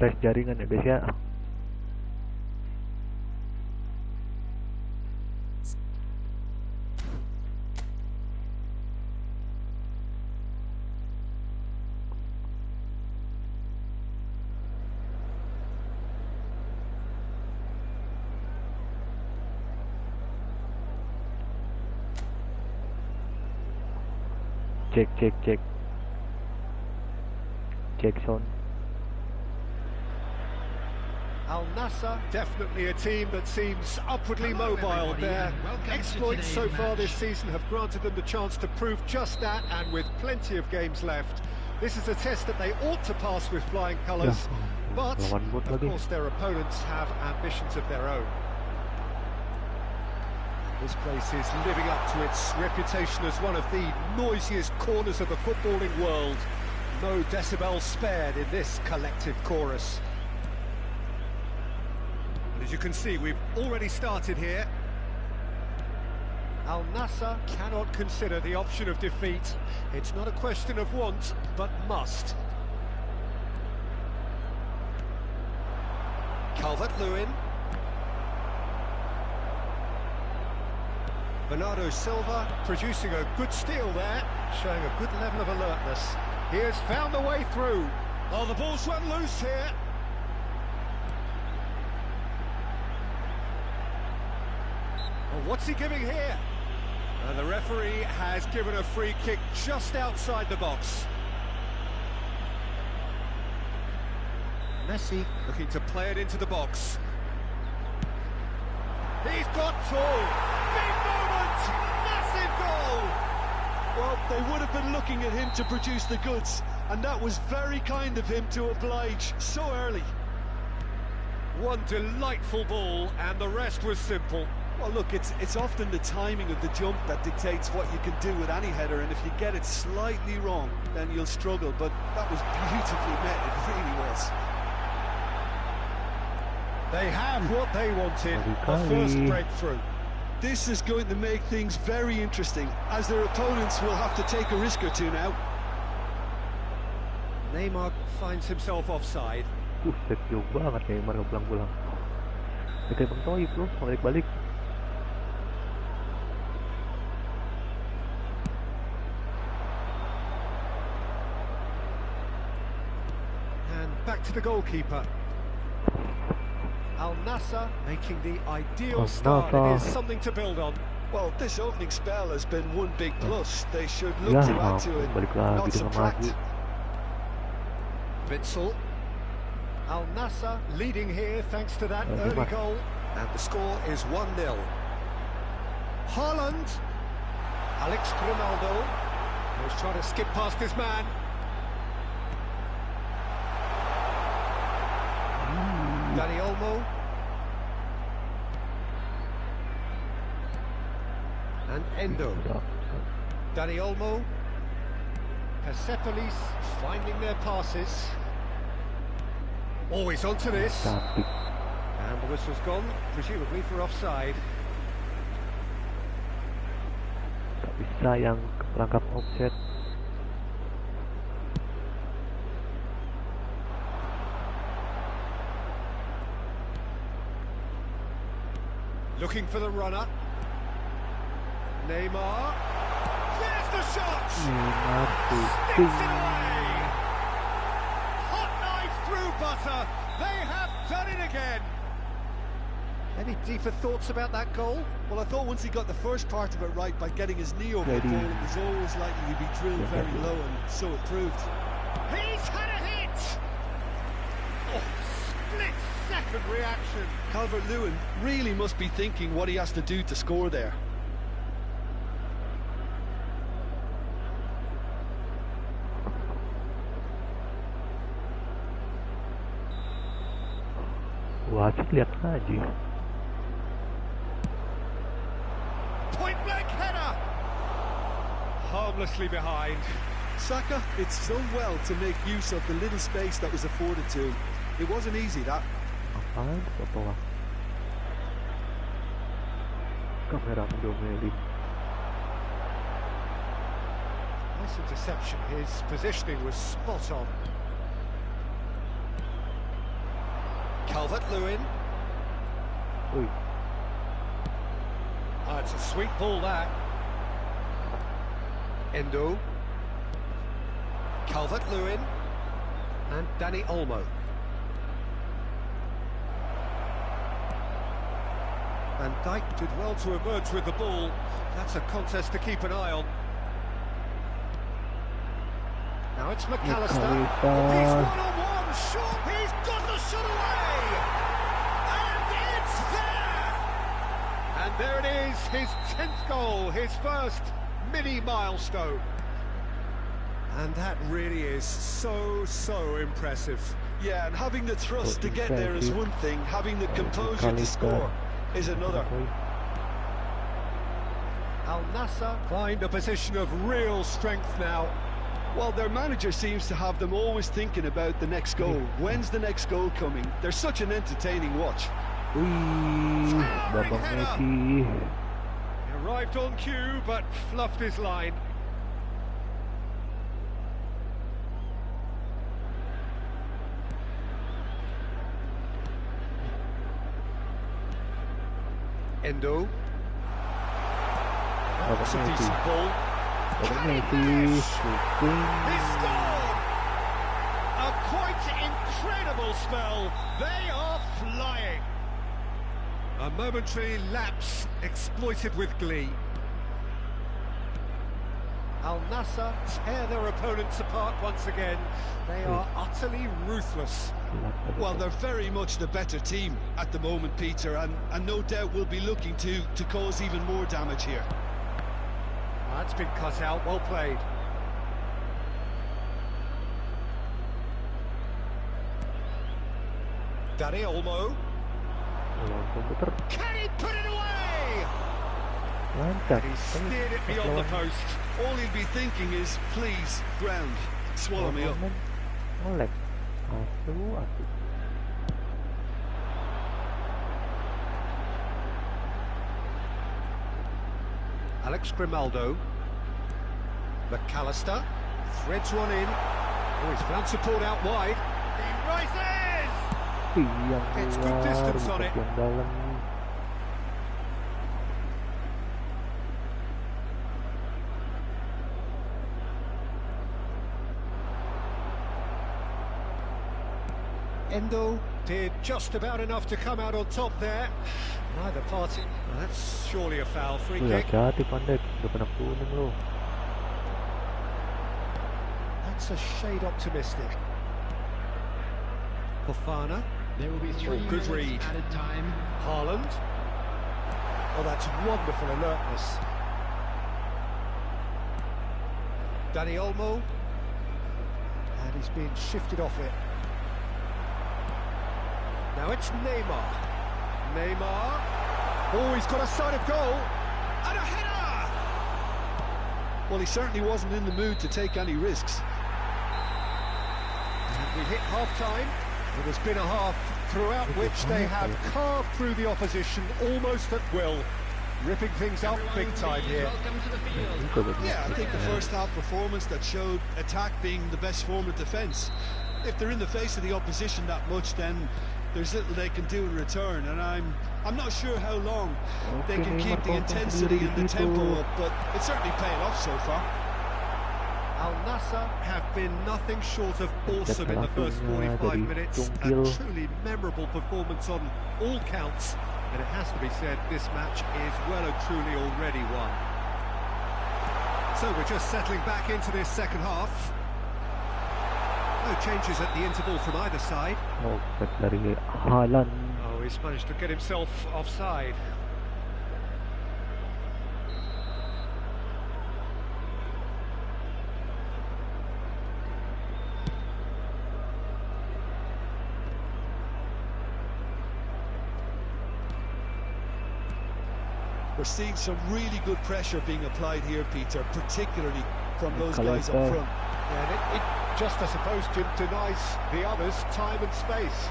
tes jaringan ya guys ya. Cek sound. Al Nassr, definitely a team that seems upwardly mobile. Their exploits so far this season have granted them the chance to prove just that, and with plenty of games left. This is a test that they ought to pass with flying colours, but of course their opponents have ambitions of their own. This place is living up to its reputation as one of the noisiest corners of the footballing world. No decibels spared in this collective chorus. As you can see, we've already started here. Al Nassr cannot consider the option of defeat. It's not a question of want, but must. Calvert-Lewin. Bernardo Silva producing a good steal there, showing a good level of alertness. He has found the way through. Oh, the ball's run loose here. Well, what's he giving here? The referee has given a free kick just outside the box. Messi looking to play it into the box. He's got two. Big moment! Massive goal! Well, they would have been looking at him to produce the goods, and that was very kind of him to oblige so early. One delightful ball, and the rest was simple. Well, look, it's often the timing of the jump that dictates what you can do with any header, and if you get it slightly wrong, then you'll struggle, but that was beautifully met, it really was. They have what they wanted, the first breakthrough. This is going to make things very interesting, as their opponents will have to take a risk or two now. Neymar finds himself offside. Jauh banget Neymar pulang-pulang. Kayak Bang Toib loh, balik-balik. And back to the goalkeeper. Al Nassr making the ideal start. It is something to build on. Well, this opening spell has been one big plus. They should look to add to it, not subtract. Witsel. Al Nassr leading here thanks to that early goal. And the score is 1-0. Haaland. Alex Ronaldo. He's trying to skip past his man. Dani Olmo. And Endo. Dani Olmo. Persepolis finding their passes. Always onto this. And the whistle's gone, presumably for offside. Tak bisa yang perangkap offset. Looking for the runner. Neymar. There's the shot! Sticks it away! Hot knife through butter. They have done it again. Any deeper thoughts about that goal? Well, I thought once he got the first part of it right by getting his knee over the ball, it was always likely to be drilled very low, and so it proved. He's had a hit! Oh, split-second reaction. Calvert-Lewin really must be thinking what he has to do to score there. Wasit lihat aja. Point blank header. Harmlessly behind. Saka did so well to make use of the little space that was afforded to him. It wasn't easy, that. Apaan? Apa? Kamera mendomelin. Nice interception. His positioning was spot on. Calvert-Lewin. Ui, Oh, it's a sweet ball, that. Endo. Calvert-Lewin. And Danny Olmo. And Dijk did well to emerge with the ball. That's a contest to keep an eye on. Now it's McAllister. He's one-on-one. Shot. He's got the shot away. And it's there. And there it is, his 10th goal, his first mini milestone. And that really is so impressive. Yeah, and having the thrust to get there is one thing, having the composure to score is another. Al Nassr find a position of real strength now. Well, their manager seems to have them always thinking about the next goal. When's the next goal coming? They're such an entertaining watch. Babang Messi. He arrived on cue, but fluffed his line. Endo. That's a decent ball. Babang Messi. He scored! A quite incredible spell. They are flying. A momentary lapse exploited with glee. Al Nassr tear their opponents apart once again. They are utterly ruthless. Well, they're very much the better team at the moment, Peter, and no doubt will be looking to cause even more damage here. That's been cut out, well played. Danny Olmo. Can he put it away? Mantap. He steered it beyond the post. All he'll be thinking is, please, ground, swallow me up. Melek. Aduh. Alex Grimaldo. McAllister threads one in. Oh, he's found support out wide. He rises! It's good distance on it. Yang dalam. Endo did just about enough to come out on top there. Neither party. Oh, that's surely a foul. Free kick. Hati-hati Pandai, udah kena kuning lo. That's a shade optimistic. Fofana. There will be 3 good read. added time. Haaland. Oh, that's wonderful alertness. Danny Olmo. And he's being shifted off it. Now it's Neymar. Neymar. Oh, he's got a sight of goal. And a header! Well, he certainly wasn't in the mood to take any risks. And we hit half-time. It has been a half throughout which they have carved through the opposition almost at will, ripping things up big time here. Welcome to the field. Yeah, I think the first half performance that showed attack being the best form of defence. If they're in the face of the opposition that much, then there's little they can do in return, and I'm not sure how long they can keep the intensity and the tempo up, but it's certainly paying off so far. Al Nassr have been nothing short of awesome in the first 45 minutes. A truly memorable performance on all counts, and it has to be said this match is well and truly already won. So we're just settling back into this second half. No changes at the interval from either side. Oh, dari Haaland. Oh, he's managed to get himself offside. We're seeing some really good pressure being applied here, Peter, particularly from those guys up front. Yeah, it just, I suppose, denies the others time and space.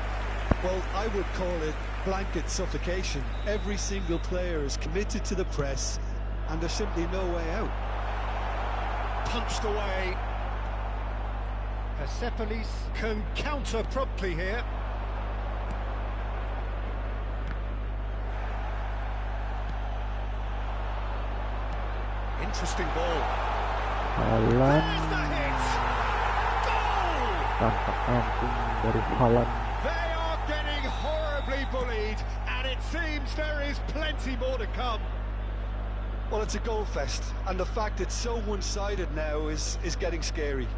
Well, I would call it blanket suffocation. Every single player is committed to the press, and there's simply no way out. Punched away. Persepolis can counter promptly here. interesting ball. Haaland There's the hit! Goal! tanpa ampun dari Haaland. They are getting horribly bullied, and it seems there is plenty more to come. Well, it's a goal fest, and the fact it's so one-sided now is getting scary.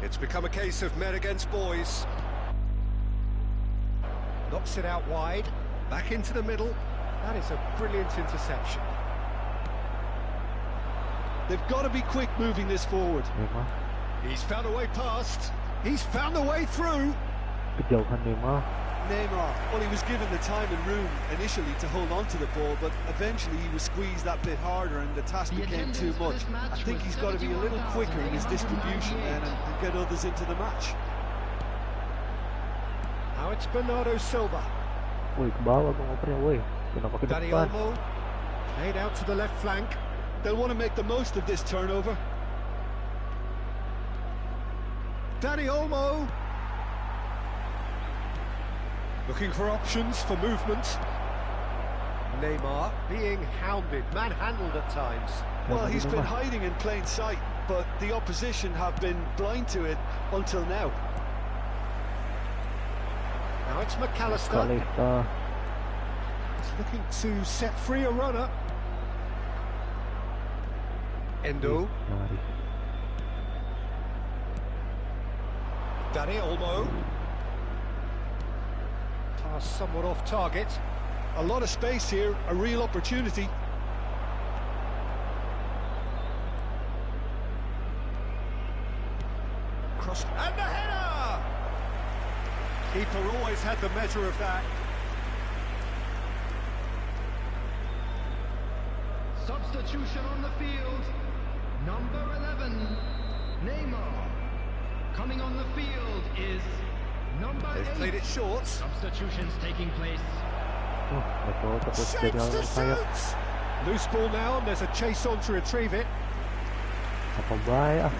It's become a case of men against boys. Knocks it out wide, back into the middle. That is a brilliant interception. They've got to be quick moving this forward. Neymar, He's found a way past. He's found a way through. kejauhan Neymar. Neymar, well, he was given the time and room initially to hold on to the ball, but eventually he was squeezed that bit harder and the task became too much. I think he's got to be a little quicker in his distribution then and get others into the match. Now it's Bernardo Silva. Woi, ke bawah ngopernya, woi. Kenapa ke Dani depan? Olmo. Played out to the left flank. They'll want to make the most of this turnover. Dani Olmo. Looking for options for movement. Neymar being hounded, manhandled at times. Well, he's been hiding in plain sight, but the opposition have been blind to it until now. Now it's McAllister. Kalista. He's looking to set free a runner. Endo. Nyaris. Dani Olmo. Pass somewhat off target. A lot of space here, a real opportunity. Cross and the header! Keeper always had the measure of that. Substitution on the field. Number 11, Neymar. Coming on the field is number They've 8. played it short. Substitutions taking place. Betul, terus jadi Shapes to sayap. shoot! Loose ball now, and there's a chase on to retrieve it. Apa baik ah.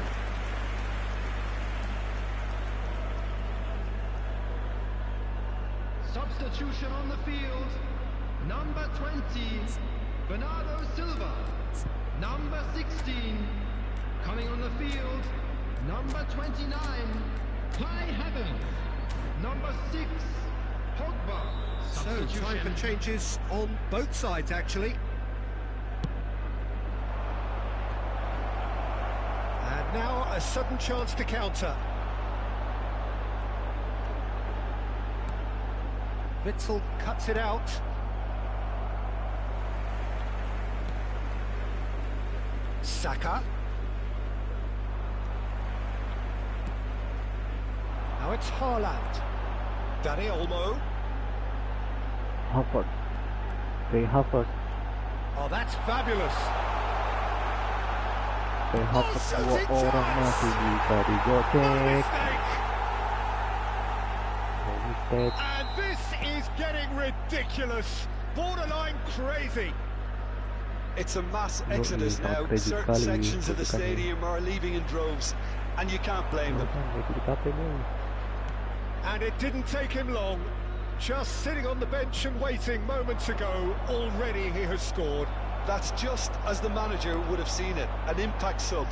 Substitution on the field. Number 20, Bernardo Silva. Number 16, coming on the field. Number 29, Kai Havertz. Number 6, Pogba. So, time for changes on both sides, actually. And now a sudden chance to counter. Witzel cuts it out. Saka. Now it's Haaland. Dani Olmo. Harvard. Kayak Harvard. Oh, that's fabulous. Kayak Harvard dua shooting orang chance. masih bisa No digocek. mistake. No mistake. And this is getting ridiculous. Borderline crazy. It's a mass exodus now. Certain sections of the stadium are leaving in droves, and you can't blame them. And it didn't take him long. Just sitting on the bench and waiting moments ago, already he has scored. That's just as the manager would have seen it, an impact sub.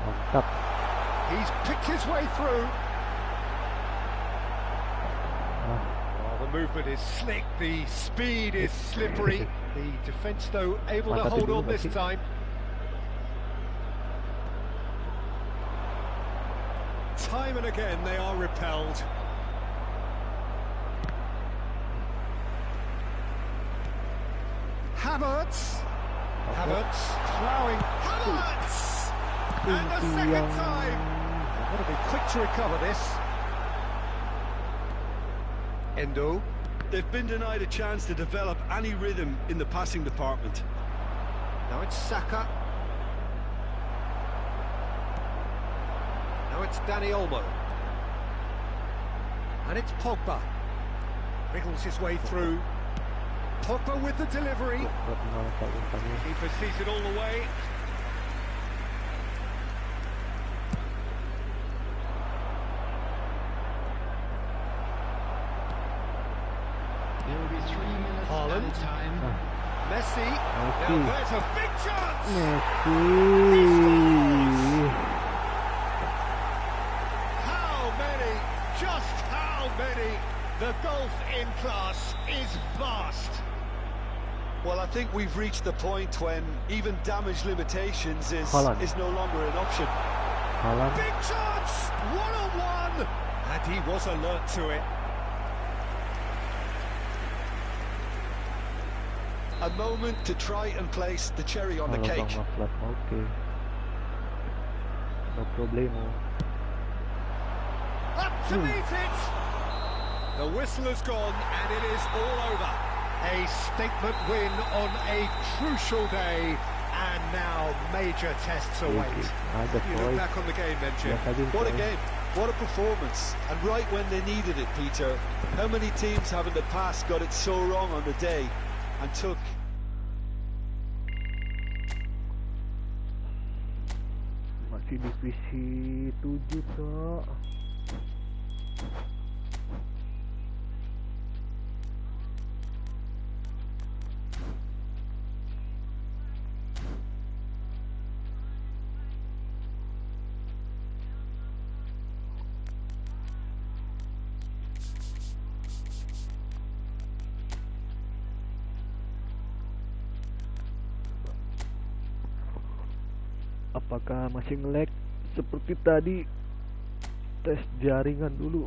Mantap. He's picked his way through. Oh, the movement is slick, the speed is slippery. The defence, though, able to hold on this time. Time and again they are repelled. Havertz. Havertz ploughing. Havertz! And the second time. They've got to be quick to recover this. Endo. They've been denied a chance to develop any rhythm in the passing department. Now it's Saka. Now it's Dani Olmo. And it's Pogba. Wriggles his way through. Pogba with the delivery. Keeper sees it all the way. There will be 3 minutes Haaland. added time. Messi. Now Messi. there's a big chance. Messi. How many? Just how many? The gulf in class is vast. Well, I think we've reached the point when even damage limitations is no longer an option. Big chance! One-on-one! And he was alert to it. A moment to try and place the cherry on the cake. Okay. No problemo. Up to meet it! The whistle has gone and it is all over. A statement win on a crucial day, and now major tests await. You look back on the game then, Jim. What a game, what a performance, and right when they needed it, Peter. How many teams have in the past got it so wrong on the day and took... Masih divisi 7 kok. Apakah masih nge-lag seperti tadi? Tes jaringan dulu.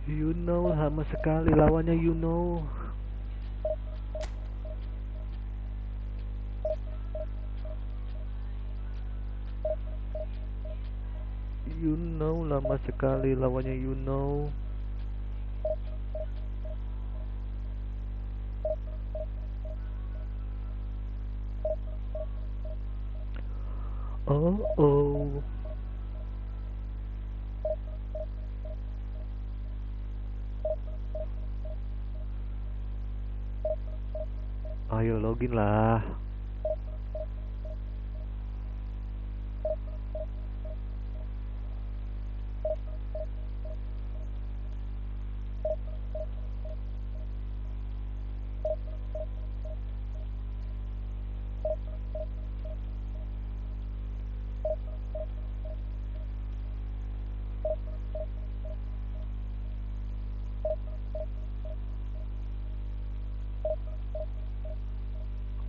You know, lama sekali lawannya you know. You know, lama sekali lawannya you know. Oh oh. Ayo login lah.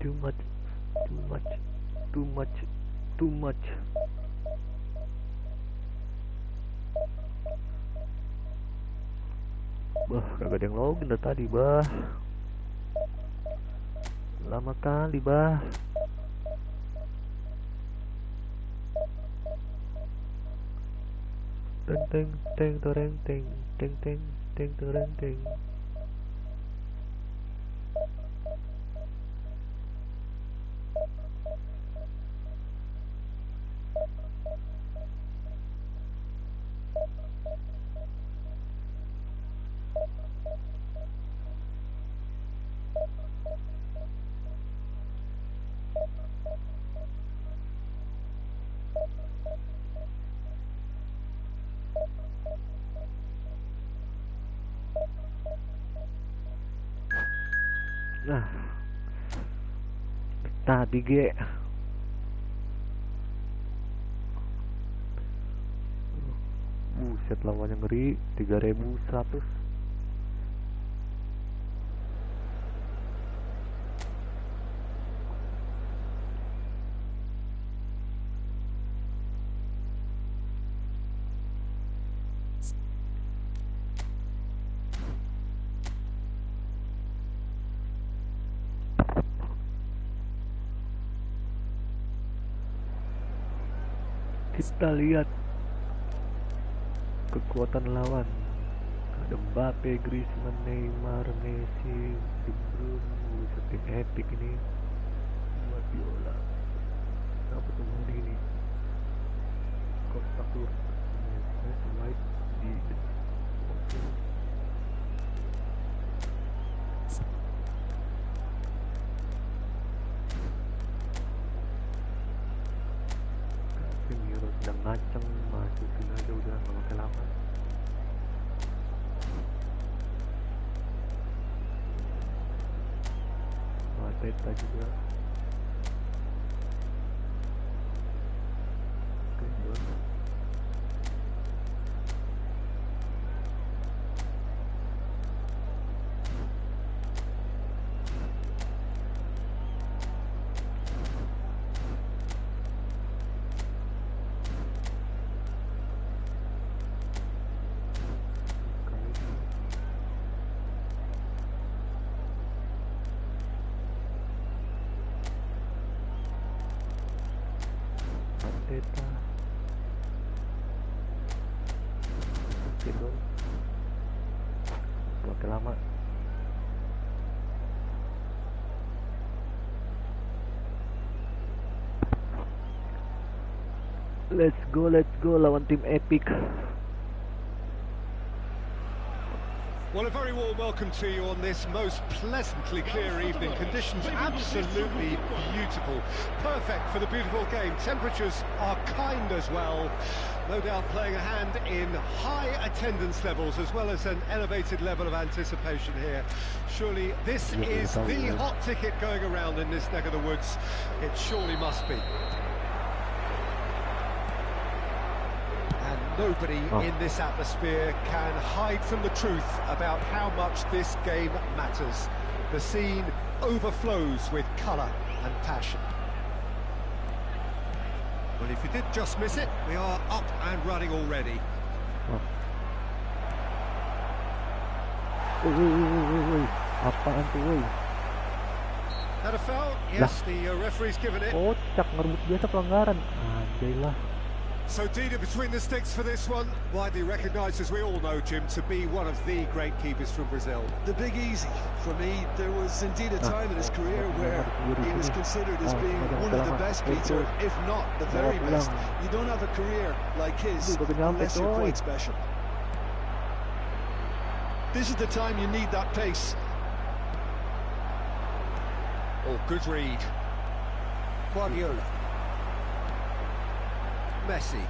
Too much, too much, too much, too much. Bah, kagak ada yang login dari tadi, bah. Lama kali, bah. Teng teng teng toreng teng teng teng teng toreng teng. Nah, tadi G buset lawannya ngeri 3100. Kita lihat kekuatan lawan. Ada Mbappe, Griezmann, Neymar, Messi, De Bruyne, tim epic ini. Guardiola. Kenapa tuh hari ini? Kotak tur. White di. Oke. Casemiro sedang ngaceng, masukin aja udah nggak pakai lama. Teta juga. Oke, boleh. Teta. Oke dong. Pakai lama. Let's go lawan tim epic. Well, a very warm welcome to you on this most pleasantly clear evening. Conditions absolutely beautiful. Perfect for the beautiful game. Temperatures are kind as well. No doubt playing a hand in high attendance levels as well as an elevated level of anticipation here. Surely this is the hot ticket going around in this neck of the woods. It surely must be. Nobody in this atmosphere can hide from the truth about how much this game matters. The scene overflows with colour and passion. Well, if you did just miss it, we are up and running already. Apaan tuh, woi? Had a foul? Yes, the referee's given it. Kocak, ngerebut biasa pelanggaran. Anjay lah. So Dida between the sticks for this one, widely recognised, as we all know, Jim, to be one of the great keepers from Brazil. The big easy for me. There was indeed a time in his career where he was considered as being one of the best, Peter, if not the very best. You don't have a career like his unless you're quite special. This is the time you need that pace. Oh, good read. Guardiola. Messi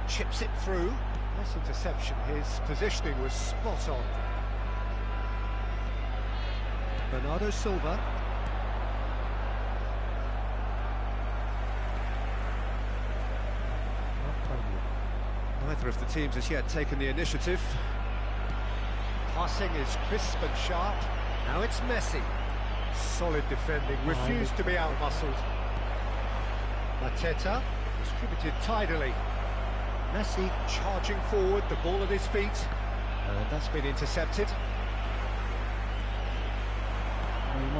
chips it through. Nice interception. His positioning was spot on. Bernardo Silva. Neither of the teams has yet taken the initiative. Passing is crisp and sharp. Now it's Messi. Solid defending, refused to be out-muscled. Mateta. Distributed tidily. Messi charging forward, the ball at his feet. And that's been intercepted.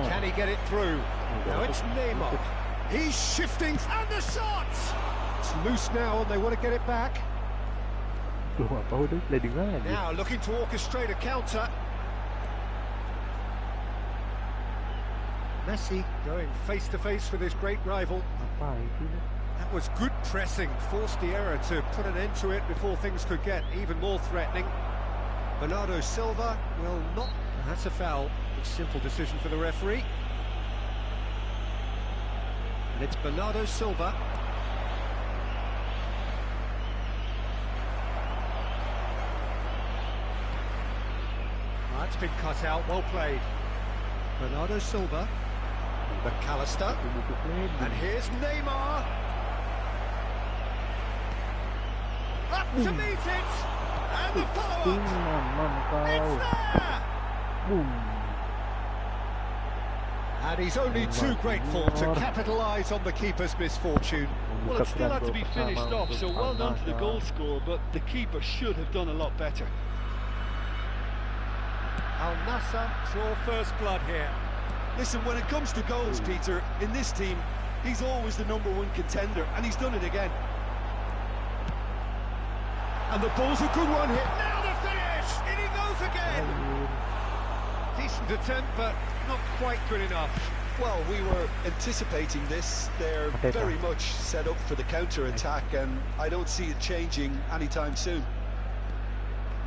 Can he get it through? Now it's Neymar. He's shifting, and the shot! It's loose now, and they want to get it back. Now looking to orchestrate a counter. Messi going face-to-face with his great rival. That was good pressing, forced the error to put an end to it before things could get even more threatening. Bernardo Silva will not... That's a foul. A simple decision for the referee. And it's Bernardo Silva. That's been cut out, well played. Bernardo Silva. McAllister. And here's Neymar. Up to meet it, and the follow-up, it's there! And he's only too grateful to capitalise on the keeper's misfortune. Well, it still had to be finished off, so well done to the goal scorer, but the keeper should have done a lot better. Al Nassr draw first blood here. Listen, when it comes to goals, Peter, in this team, he's always the #1 contender, and he's done it again. And the ball's a good one here. Now the finish! In he goes again! Decent attempt, but not quite good enough. Well, we were anticipating this. They're very much set up for the counter-attack, and I don't see it changing anytime soon.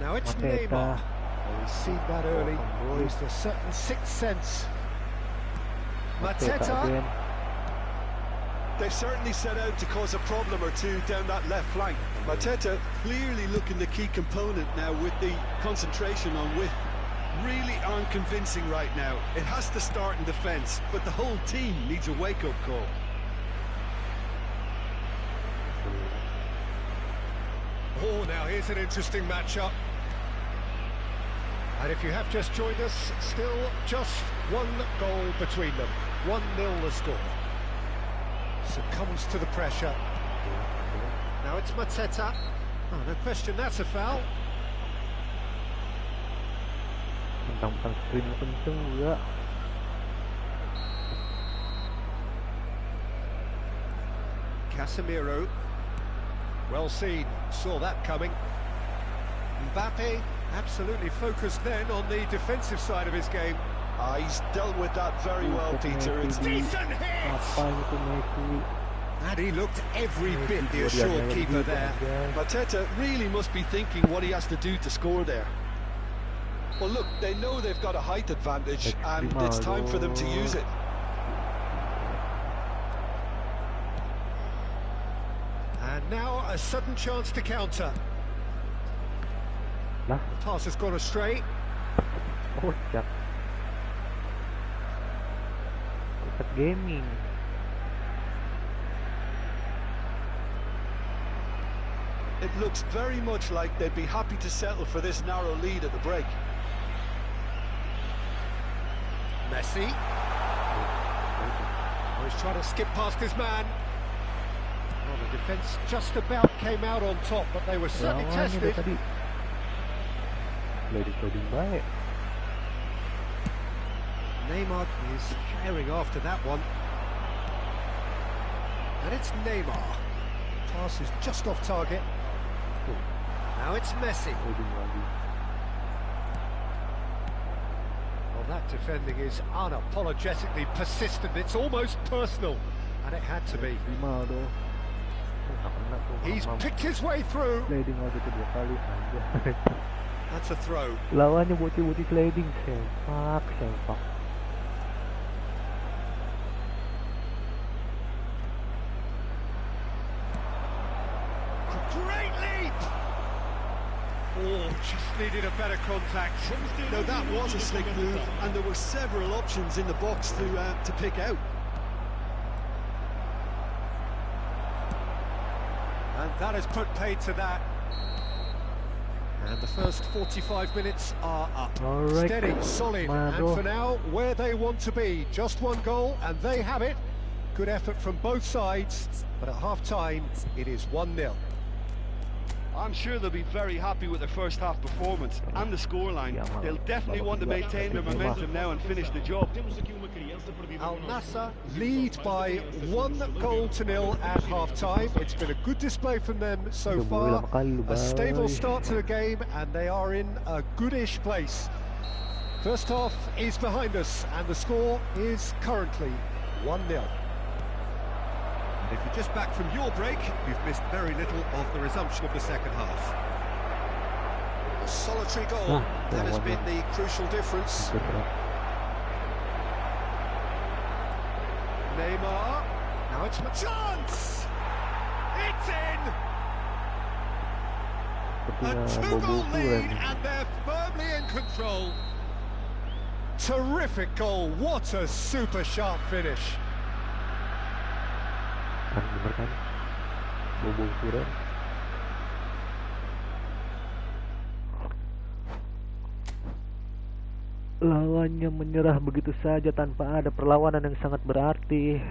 Now it's Neymar. He's seen that early. Used a certain sixth sense. Mateta. They've certainly set out to cause a problem or two down that left flank. Mateta clearly looking the key component now with the concentration on width. Really aren't convincing right now. It has to start in defence, but the whole team needs a wake-up call. Oh, now here's an interesting matchup. And if you have just joined us, still just one goal between them. 1-0 the score. Succumbs to the pressure. Now it's Mateta. Oh, no question, that's a foul. Tentang screen kenceng juga. Casemiro. Well seen, saw that coming. Mbappe, absolutely focused then on the defensive side of his game. He's dealt with that very well, Peter. It's Decent hit! And he looked every bit the assured keeper there. Mateta really must be thinking what he has to do to score there. Well, look, they know they've got a height advantage, and it's time for them to use it. And now a sudden chance to counter. The pass has gone astray. Kocak. Kocak gaming. It looks very much like they'd be happy to settle for this narrow lead at the break. Messi. Oh, he's trying to skip past his man. Well, the defence just about came out on top, but they were certainly tested. Sliding baik. Neymar is firing after that one. And it's Neymar. Pass is just off target. Now it's Messi. Well, that defending is unapologetically persistent. It's almost personal, and it had to be. He's picked his way through. That's a throw. Lawannya bocil-bocil sliding, sempak. Great leap! Oh, just needed a better contact. No, that was a slick move, and there were several options in the box to pick out. And that has put paid to that. And the first 45 minutes are up. Right. Steady, solid, and for now, where they want to be. Just one goal, and they have it. Good effort from both sides, but at half-time, it is 1-0. I'm sure they'll be very happy with their first half performance and the scoreline. They'll definitely want to maintain their momentum now and finish the job. Al Nassr lead by 1-0 at half-time. It's been a good display from them so far. A stable start to the game, and they are in a goodish place. First half is behind us, and the score is currently 1-0. If you're just back from your break, you've missed very little of the resumption of the second half. A solitary goal, that has been the crucial difference. Neymar, now it's a chance! It's in! A two-goal lead, and they're firmly in control. Terrific goal, what a super sharp finish. Bener kan? Bobo kurang. Lawannya menyerah begitu saja tanpa ada perlawanan yang sangat berarti.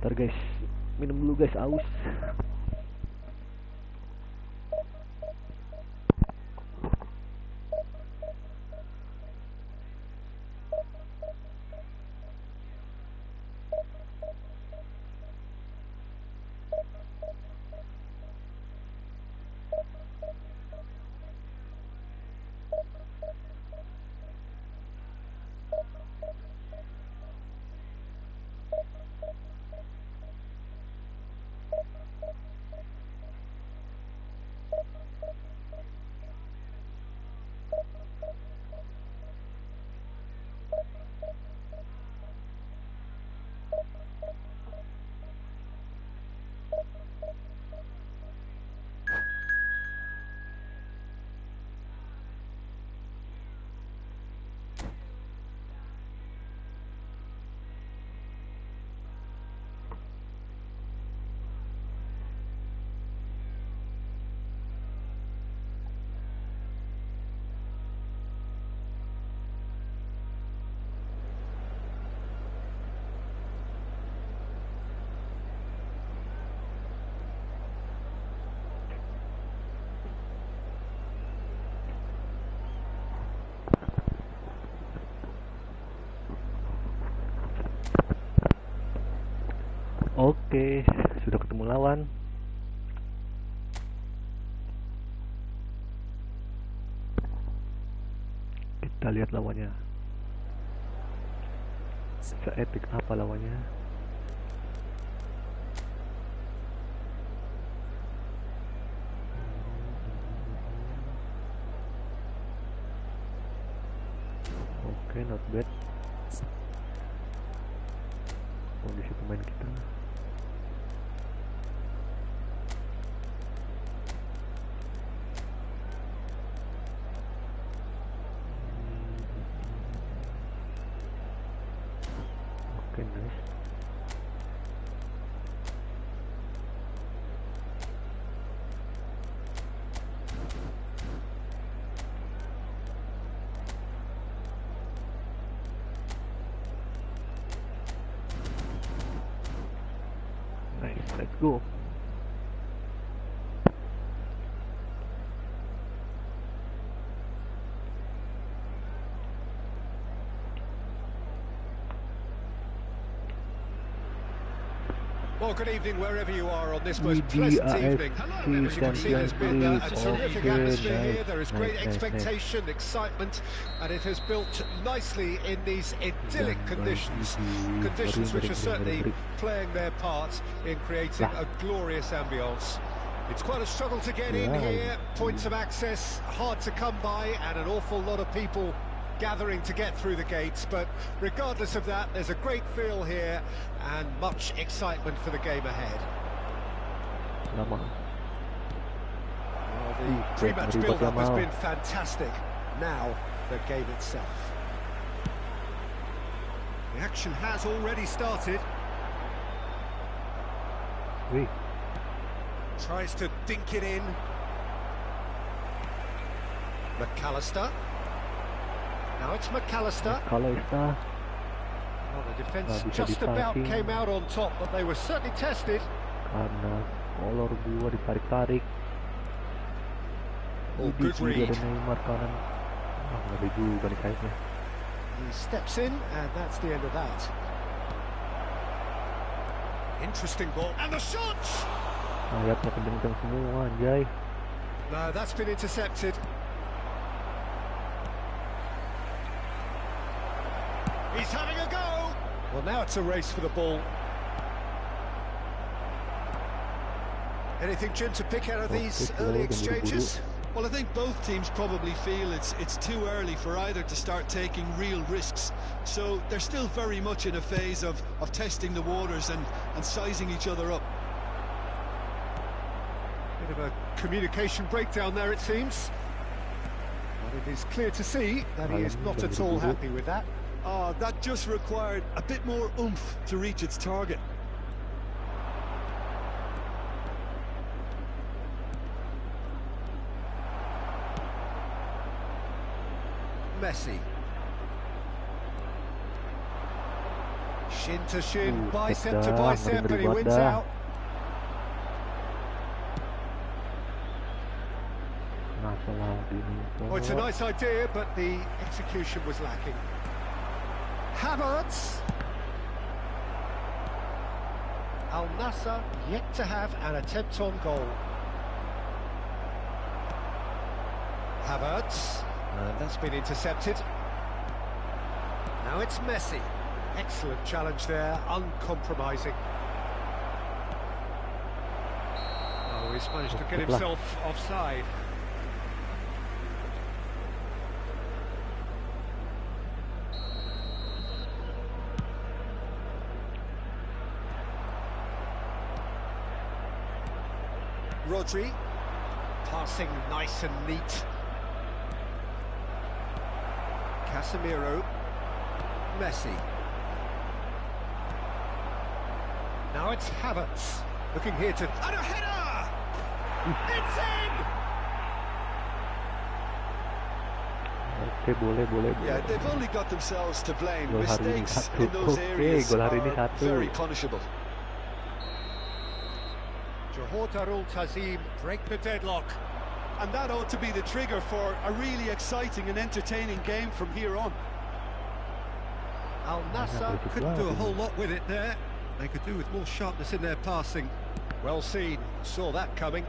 Ntar guys, minum dulu guys, aus. Oke, sudah ketemu lawan. Kita lihat lawannya. Se-epic apa lawannya? Oke, not bad. Kondisi pemain kita. Oke, nice. Nice, let's go. Well, good evening wherever you are on this most pleasant evening. As you can see, there's been a terrific atmosphere here. There is great expectation, excitement, and it has built nicely in these idyllic conditions. Conditions which are certainly playing their part in creating a glorious ambience. It's quite a struggle to get in here. Points of access hard to come by, and an awful lot of people gathering to get through the gates, but regardless of that, there's a great feel here and much excitement for the game ahead. Well, the pre-match build-up has been fantastic. Now, the game itself. The action has already started. Tries to dink it in. McAllister. Now it's McAllister. Well, the defence just about came out on top, but they were certainly tested. Karena kolor gua ditarik-tarik. Oh, good read. Neymar kanan. Ngeri juga nih kayaknya. He steps in, and that's the end of that. Interesting ball, and the shots! Sayapnya kenceng-kenceng semua, anjay. No, that's been intercepted. He's having a go! Well, now it's a race for the ball. Anything, Jim, to pick out of these early exchanges? Well, I think both teams probably feel it's too early for either to start taking real risks. So they're still very much in a phase of testing the waters and sizing each other up. Bit of a communication breakdown there, it seems. But it is clear to see that he is not at all happy with that. That just required a bit more oomph to reach its target. Messi. Shin to shin, bicep to bicep, and he wins out. Well, it's a nice idea, but the execution was lacking. Havertz. Al Nassr yet to have an attempt on goal. Havertz. That's been intercepted. Now it's Messi. Excellent challenge there, uncompromising. Oh, he's managed to get himself offside. Rodri, passing nice and neat. Casemiro, Messi. Now it's Havertz, looking here to... And a header! It's in! Boleh. Yeah, they've only got themselves to blame. Mistakes in those areas are very punishable. Johor Darul Tazim break the deadlock. And that ought to be the trigger for a really exciting and entertaining game from here on. Al Nassr couldn't do a whole lot with it there. They could do with more sharpness in their passing. Well seen, saw that coming.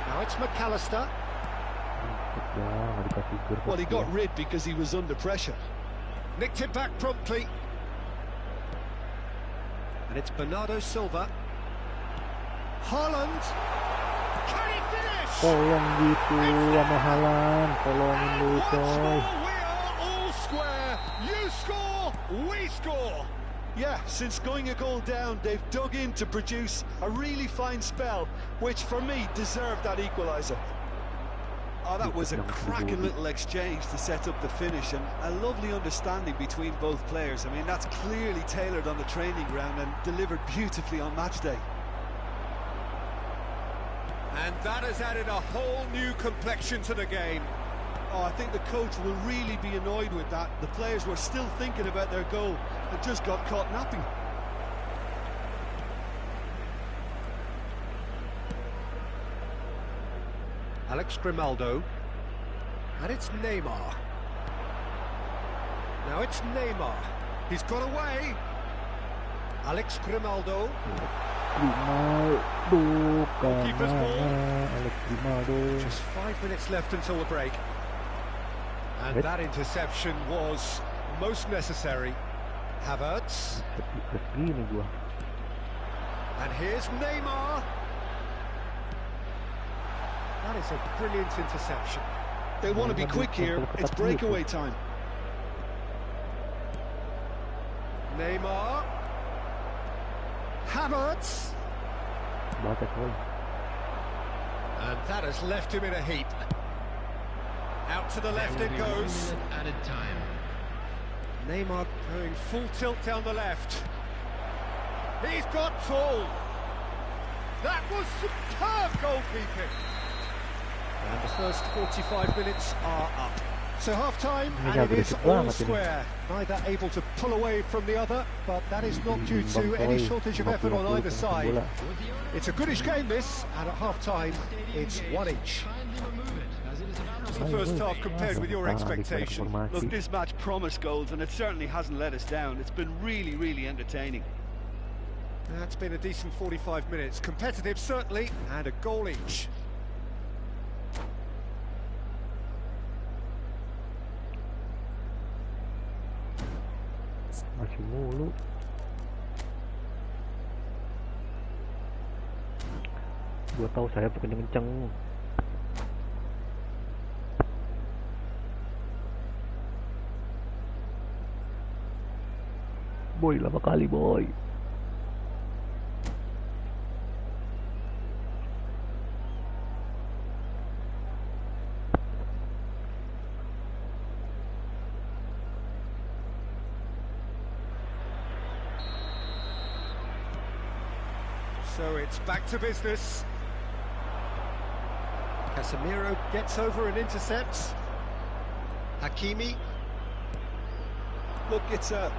Now it's McAllister. Well, he got rid because he was under pressure. Nicked it back promptly. And it's Bernardo Silva. Haaland. Can he finish? Tolong gitu sama Haaland, tolongin lu coy. We are all square. You score, we score. Yeah, since going a goal down, they've dug in to produce a really fine spell, which for me deserved that equaliser. Oh, that was a cracking little exchange to set up the finish, and a lovely understanding between both players. I mean, that's clearly tailored on the training ground and delivered beautifully on match day. And that has added a whole new complexion to the game. Oh, I think the coach will really be annoyed with that. The players were still thinking about their goal and just got caught napping. Alex Grimaldo. And it's Neymar. Now it's Neymar. He's got away. Alex Grimaldo. Keeper's ball. Alex Grimaldo. Just 5 minutes left until the break. And that interception was most necessary. Havertz. And here's Neymar. That is a brilliant interception. They want to be quick here. It's breakaway time. Neymar. Havertz. And that has left him in a heap. Out to the left it goes. Added time. Neymar going full tilt down the left. He's got tall. That was superb goalkeeping. And the first 45 minutes are up. So half-time, and it is all square. Neither able to pull away from the other, but that is not due to any shortage of effort on either side. It's a goodish game, this, and at half-time, it's one each. The first half compared with your expectation. Look, this match promised goals, and it certainly hasn't let us down. It's been really, really entertaining. That's been a decent 45 minutes. Competitive, certainly, and a goal each. Masih mulu. Gua tahu saya kenceng-kenceng. Boy, lama kali boy. So it's back to business. Casemiro gets over and intercepts. Hakimi. Look, it's a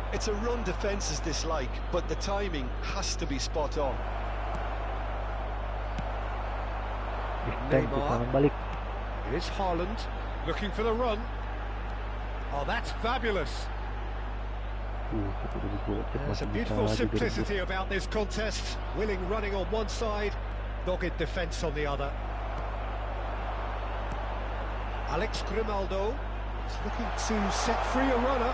run defence's dislike, but the timing has to be spot on. Neymar. Here's Haaland looking for the run. Oh, that's fabulous. There's a beautiful simplicity about this contest. Willing running on one side, dogged defence on the other. Alex Grimaldo is looking to set free a runner,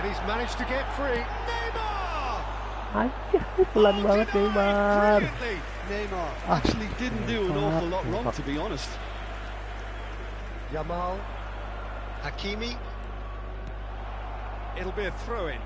and he's managed to get free. Neymar! Pelan banget Neymar. Neymar actually didn't do an awful lot wrong, to be honest. Yamal. Hakimi. It'll be a throw-in.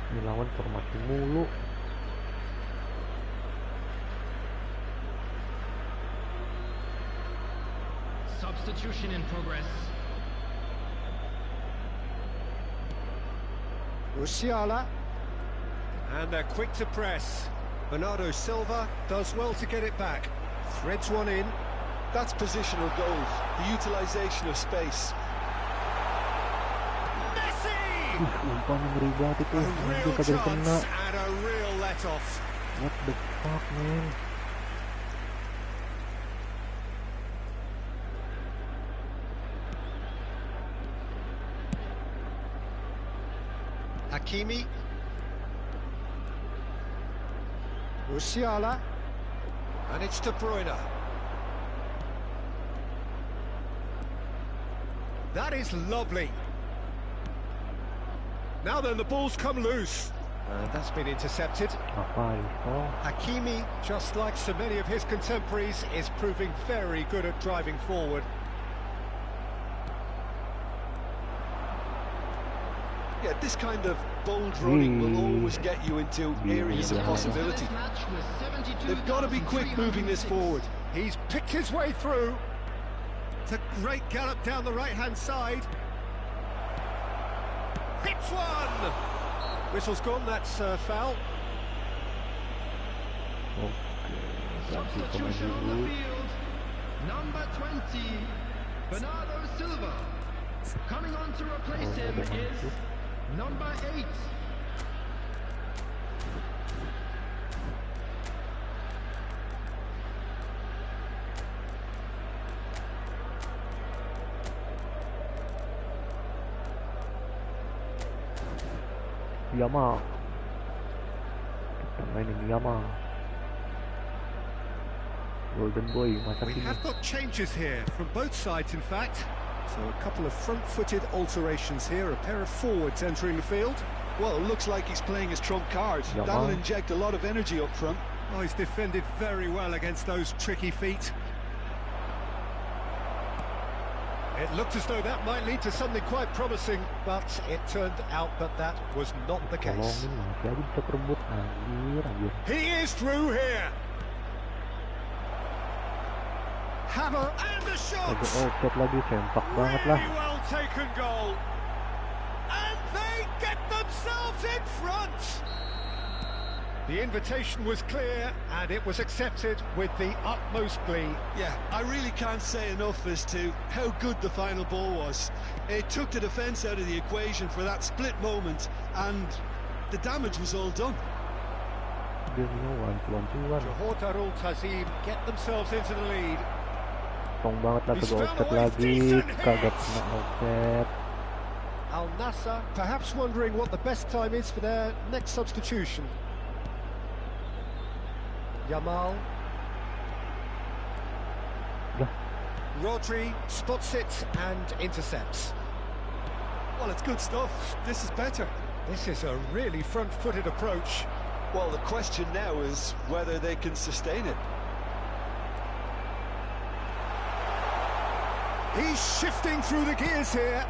Ini lawan formasi mulu. Substitution in progress. Musiala, and they're quick to press. Bernardo Silva does well to get it back. Threads one in. That's positional goals, the utilisation of space. Umpan ngeri banget itu. A Anjir real kagak kena. chance and a real let-off. What the fuck, man? Hakimi. Musiala. And it's De Bruyne. That is lovely. Now then, the ball's come loose. And that's been intercepted. Apa itu? Hakimi, just like so many of his contemporaries, is proving very good at driving forward. Yeah, this kind of bold running will always get you into areas of possibility. They've got to be quick moving this forward. He's picked his way through. It's a great gallop down the right-hand side. Hits one! Whistle's gone, that's foul. Substitution on the field. Number 20, Bernardo Silva. Coming on to replace him is number 8. Yama. Kita mainin Yama. Golden Boy masa We kini. have got changes here from both sides, in fact. So a couple of front-footed alterations here, a pair of forwards entering the field. Well, it looks like he's playing his trump card. That'll inject a lot of energy up front. Oh, he's defended very well against those tricky feet. It looked as though that might lead to something quite promising, but it turned out that that was not the case. Tolongin masih aja bisa kerebut. Anjir. He is through here. Hammer and the shot. Ada offset lagi, sempak banget lah. Really well taken goal. And they get themselves in front. The invitation was clear and it was accepted with the utmost glee. Yeah, I really can't say enough as to how good the final ball was. It took the defence out of the equation for that split moment, and the damage was all done. Johor Darul Tazim get themselves into the lead. Tong banget lah, kedua offset lagi, kagak kena offset. Al Nassr perhaps wondering what the best time is for their next substitution. Yamal. Rodri spots it and intercepts. Well, it's good stuff. This is better. This is a really front-footed approach. Well, the question now is whether they can sustain it. He's shifting through the gears here.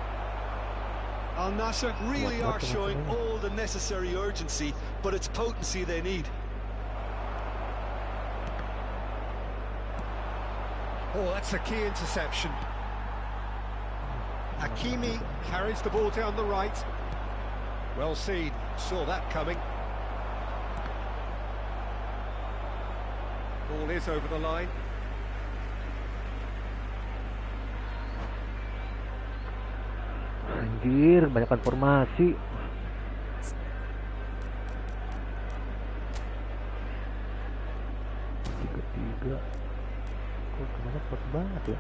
Al Nassr really are showing all the necessary urgency, but it's potency they need. Oh, that's a key interception. Hakimi carries the ball down the right. Well seen, saw that coming. Ball is over the line. Anjir, banyakkan formasi. Tiga. Kok kemana kuat banget ya?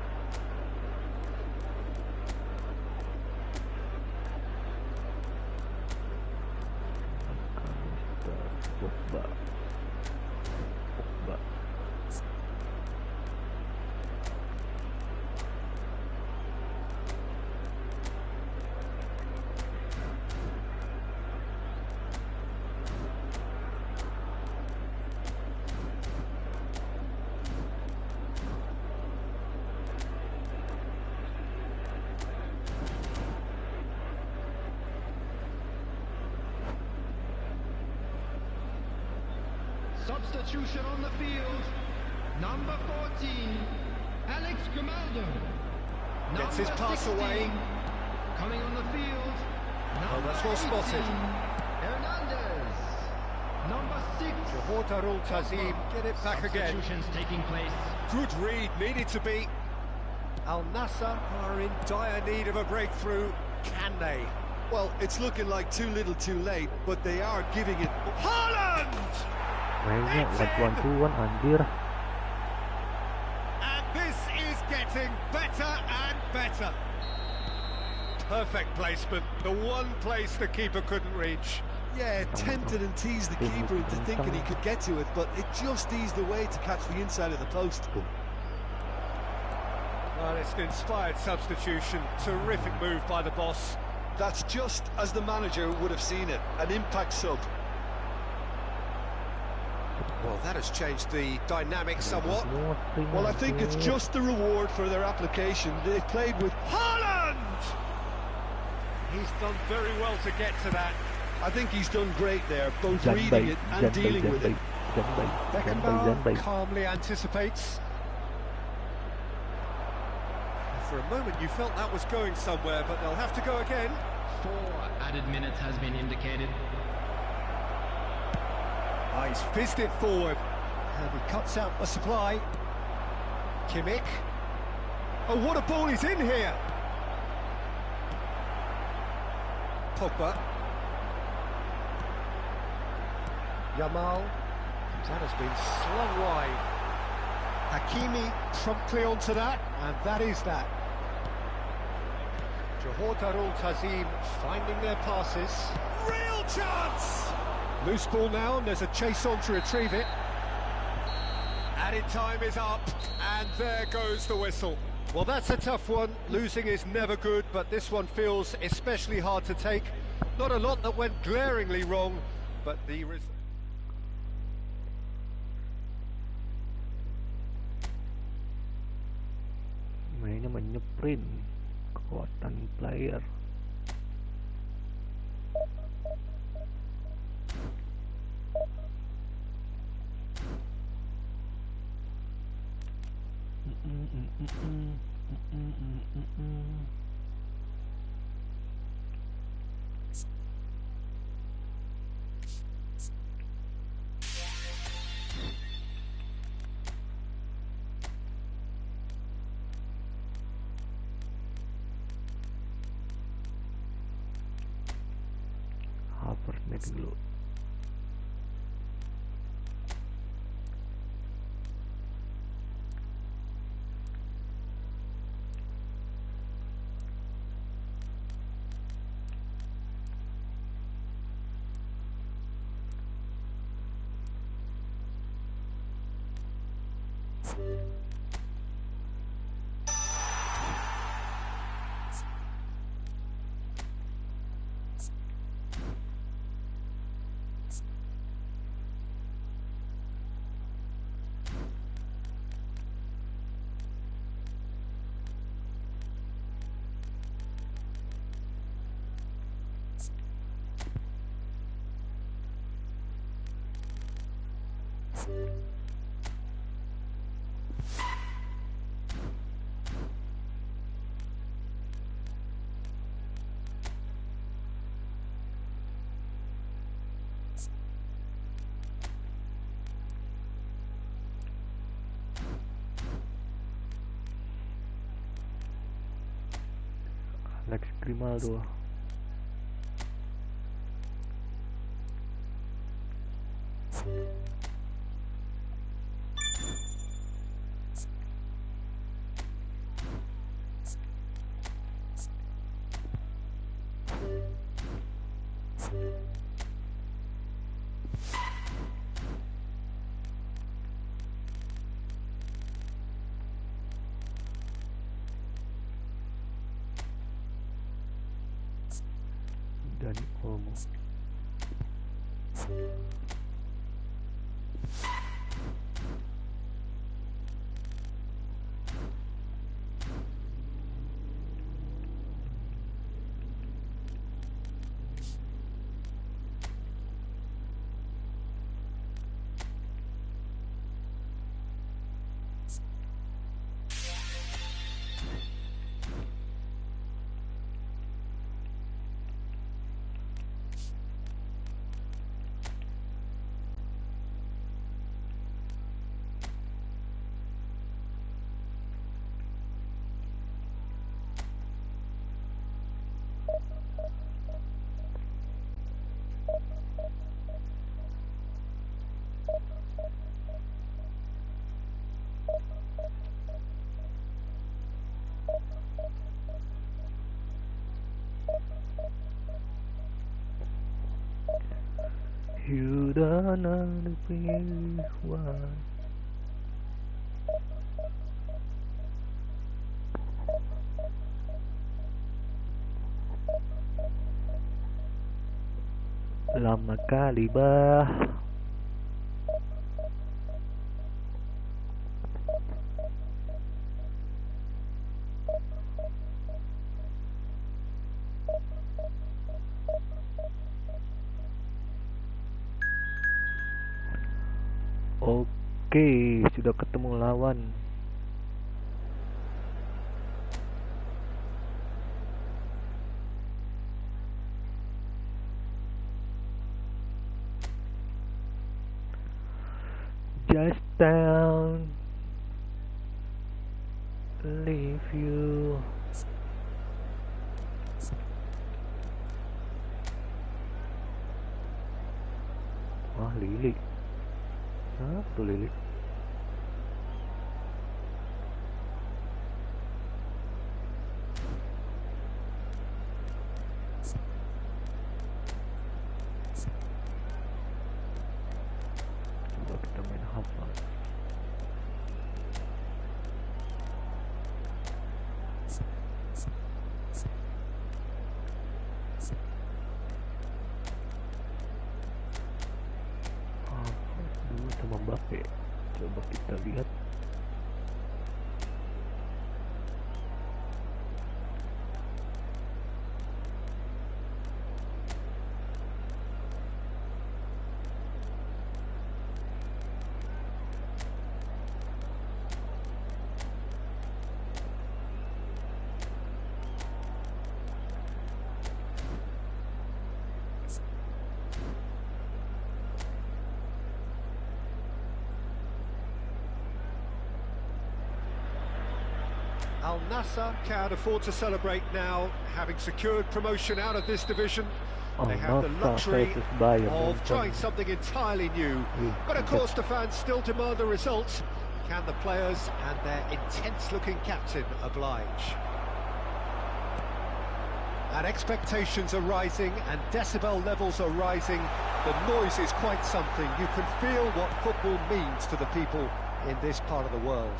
Pogba. Substitution on the field. Number 14, Alex Grimaldo. Gets his pass away. Coming on the field. Oh, that's well spotted. Hernandez. Number 6. Johor Darul Tazim get it back again. Substitutions taking place. Good read, needed to be. Al Nassr are in dire need of a breakthrough. Can they? Well, it's looking like too little too late, but they are giving it. Haaland! Mainnya one-one anjir. And this is getting better and better. Perfect placement, the one place the keeper couldn't reach. Yeah, tempted and teased the keeper into thinking he could get to it, but it just eased away to catch the inside of the post. Well, it's an inspired substitution. Terrific move by the boss. That's just as the manager would have seen it, an impact sub. Well, that has changed the dynamic somewhat. Well, I think it's just the reward for their application. They played with Haaland! He's done very well to get to that. I think he's done great there, both reading it and dealing with it. Beckenbauer calmly anticipates. For a moment you felt that was going somewhere, but they'll have to go again. 4 added minutes has been indicated. Oh, he's fizzed it forward. And he cuts out the supply. Kimmich. Oh, what a ball he's in here! Pogba. Yamal. That has been slung wide. Hakimi promptly onto that, and that is that. Johor Darul Tazim finding their passes. Real chance! Loose ball now, and there's a chase on to retrieve it. Added time is up, and there goes the whistle. Well, that's a tough one. Losing is never good, but this one feels especially hard to take. Not a lot that went glaringly wrong, but the result. Mainnya menyeprint kekuatan player. Netting dulu. Alex Grimaldo. Dani Olmo. You don't know why. Lama kali bah. Oke, sudah ketemu lawan. Just down, leave you. Wah, Lili. Apa tuh Lili? Coba kita main hafal. Dulu sama Mbappe. Coba kita lihat. Al Nassr can't afford to celebrate now, having secured promotion out of this division. They have the luxury of trying something entirely new. But of course the fans still demand the results. Can the players and their intense-looking captain oblige? And expectations are rising and decibel levels are rising. The noise is quite something. You can feel what football means to the people in this part of the world.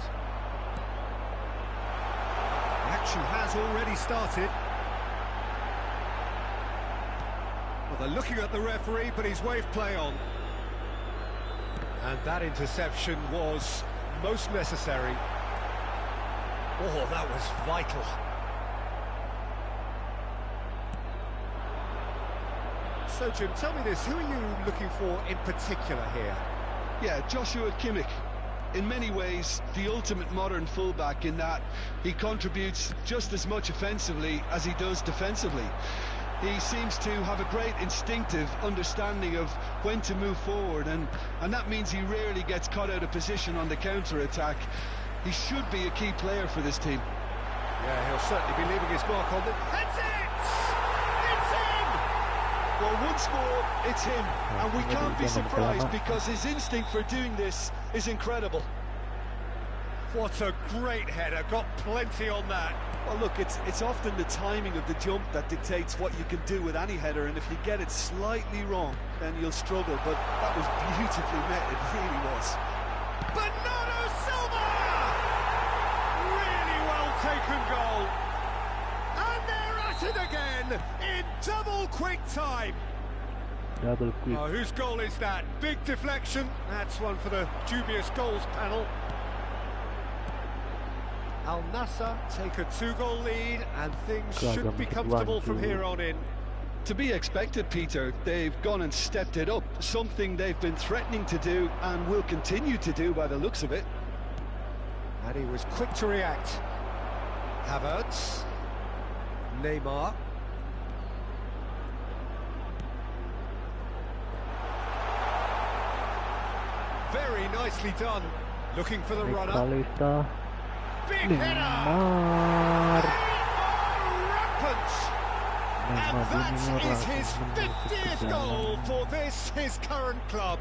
Action has already started. Well, they're looking at the referee, but he's waved play on. And that interception was most necessary. Oh, that was vital. So, Jim, tell me this, who are you looking for in particular here? Yeah, Joshua Kimmich. In many ways, the ultimate modern fullback in that he contributes just as much offensively as he does defensively. He seems to have a great instinctive understanding of when to move forward, and that means he rarely gets caught out of position on the counter-attack. He should be a key player for this team. Yeah, he'll certainly be leaving his mark on the... That's it! It's him! Well, once more, it's him, and we can't be surprised because his instinct for doing this is incredible. What a great header, got plenty on that. Well, look, it's often the timing of the jump that dictates what you can do with any header, and if you get it slightly wrong, then you'll struggle, but that was beautifully met, it really was. Bernardo Silva! Really well taken goal. And they're at it again in double quick time. Double quick. Oh, whose goal is that? Big deflection. That's one for the dubious goals panel. Al Nassr take a 2-goal lead and things should be comfortable from here on in. To be expected, Peter. They've gone and stepped it up, something they've been threatening to do and will continue to do by the looks of it. And he was quick to react. Havertz. Neymar. Very nicely done. Looking for the runner. Big header! Rampant! And that is his 50th goal for this, his current club.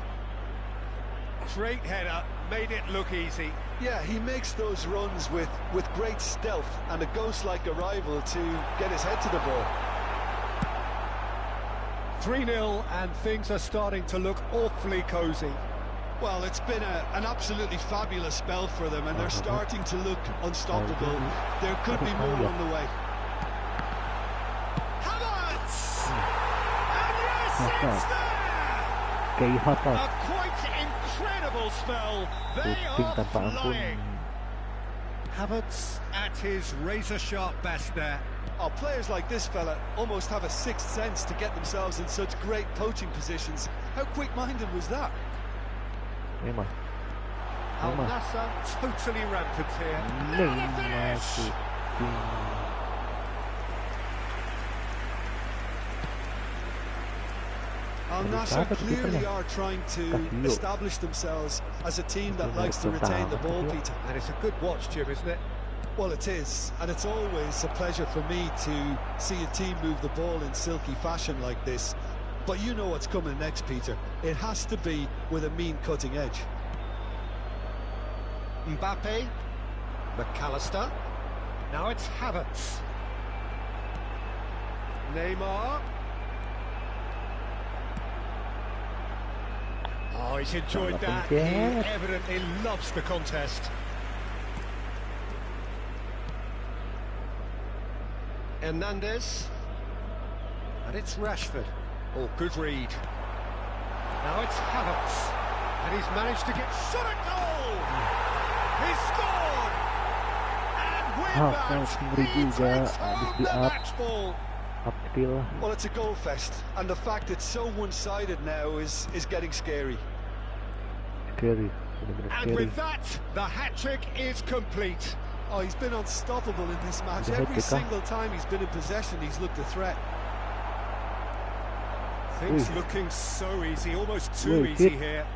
Great header, made it look easy. Yeah, he makes those runs with great stealth and a ghost-like arrival to get his head to the ball. 3-0 and things are starting to look awfully cosy. Well, it's been an absolutely fabulous spell for them, and they're starting to look unstoppable. There could be more on the way. Havertz! And yes, it's there! A quite incredible spell. They are flying. Havertz at his razor-sharp best there. Oh, players like this fella almost have a sixth sense to get themselves in such great poaching positions. How quick-minded was that? Al Nassr totally rampant here. Now the finish! Al Nassr clearly are trying to establish themselves as a team that likes to retain the ball, Peter. And it's a good watch, Jim, isn't it? Well, it is, and it's always a pleasure for me to see a team move the ball in silky fashion like this. But you know what's coming next, Peter. It has to be with a mean cutting edge. Mbappe, McAllister, now it's Havertz. Neymar. Oh, he's enjoyed that. He evidently loves the contest. Hernandez. And it's Rashford. Oh, good read. Now it's Havertz. And he's managed to get shot at goal! He's scored! And with that, he takes home the match ball. Well, it's a goal fest, and the fact it's so one-sided now is getting scary. And with that, the hat-trick is complete. Oh, he's been unstoppable in this match. Every single time he's been in possession, he's looked a threat. Things looking so easy, almost too easy here.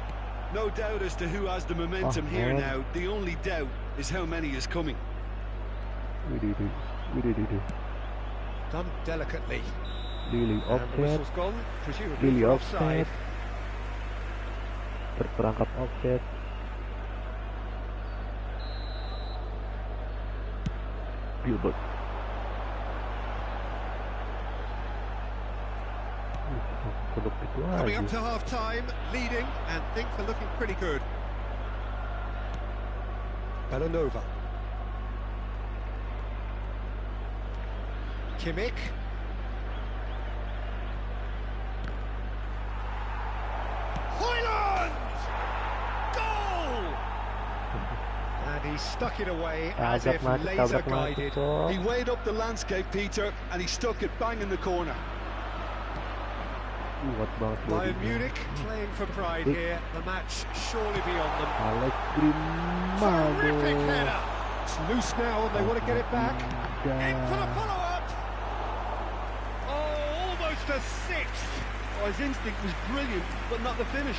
No doubt as to who has the momentum here now. The only doubt is how many is coming. Done delicately. Lily And the whistle's gone, presumably for offside. Terperangkap offset. Gilbert. Coming up to half-time, leading, and things are looking pretty good. Bellanova. Kimmich. Højlund! Goal! And he stuck it away as if laser-guided. He weighed up the landscape, Peter, and he stuck it bang in the corner. Bayern Munich playing for pride here. The match surely beyond them. Terrific header. It's loose now and they want to get it back. In for the follow-up. Oh, almost a sixth. Oh, his instinct was brilliant, but not the finish.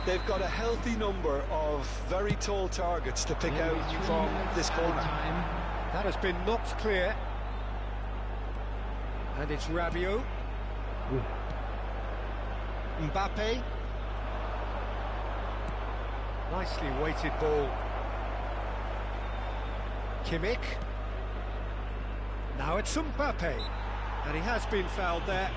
They've got a healthy number of very tall targets to pick out from this corner. That has been knocked clear. And it's Rabiot. Mbappe. Nicely weighted ball. Kimmich. Now it's Mbappe. And he has been fouled there.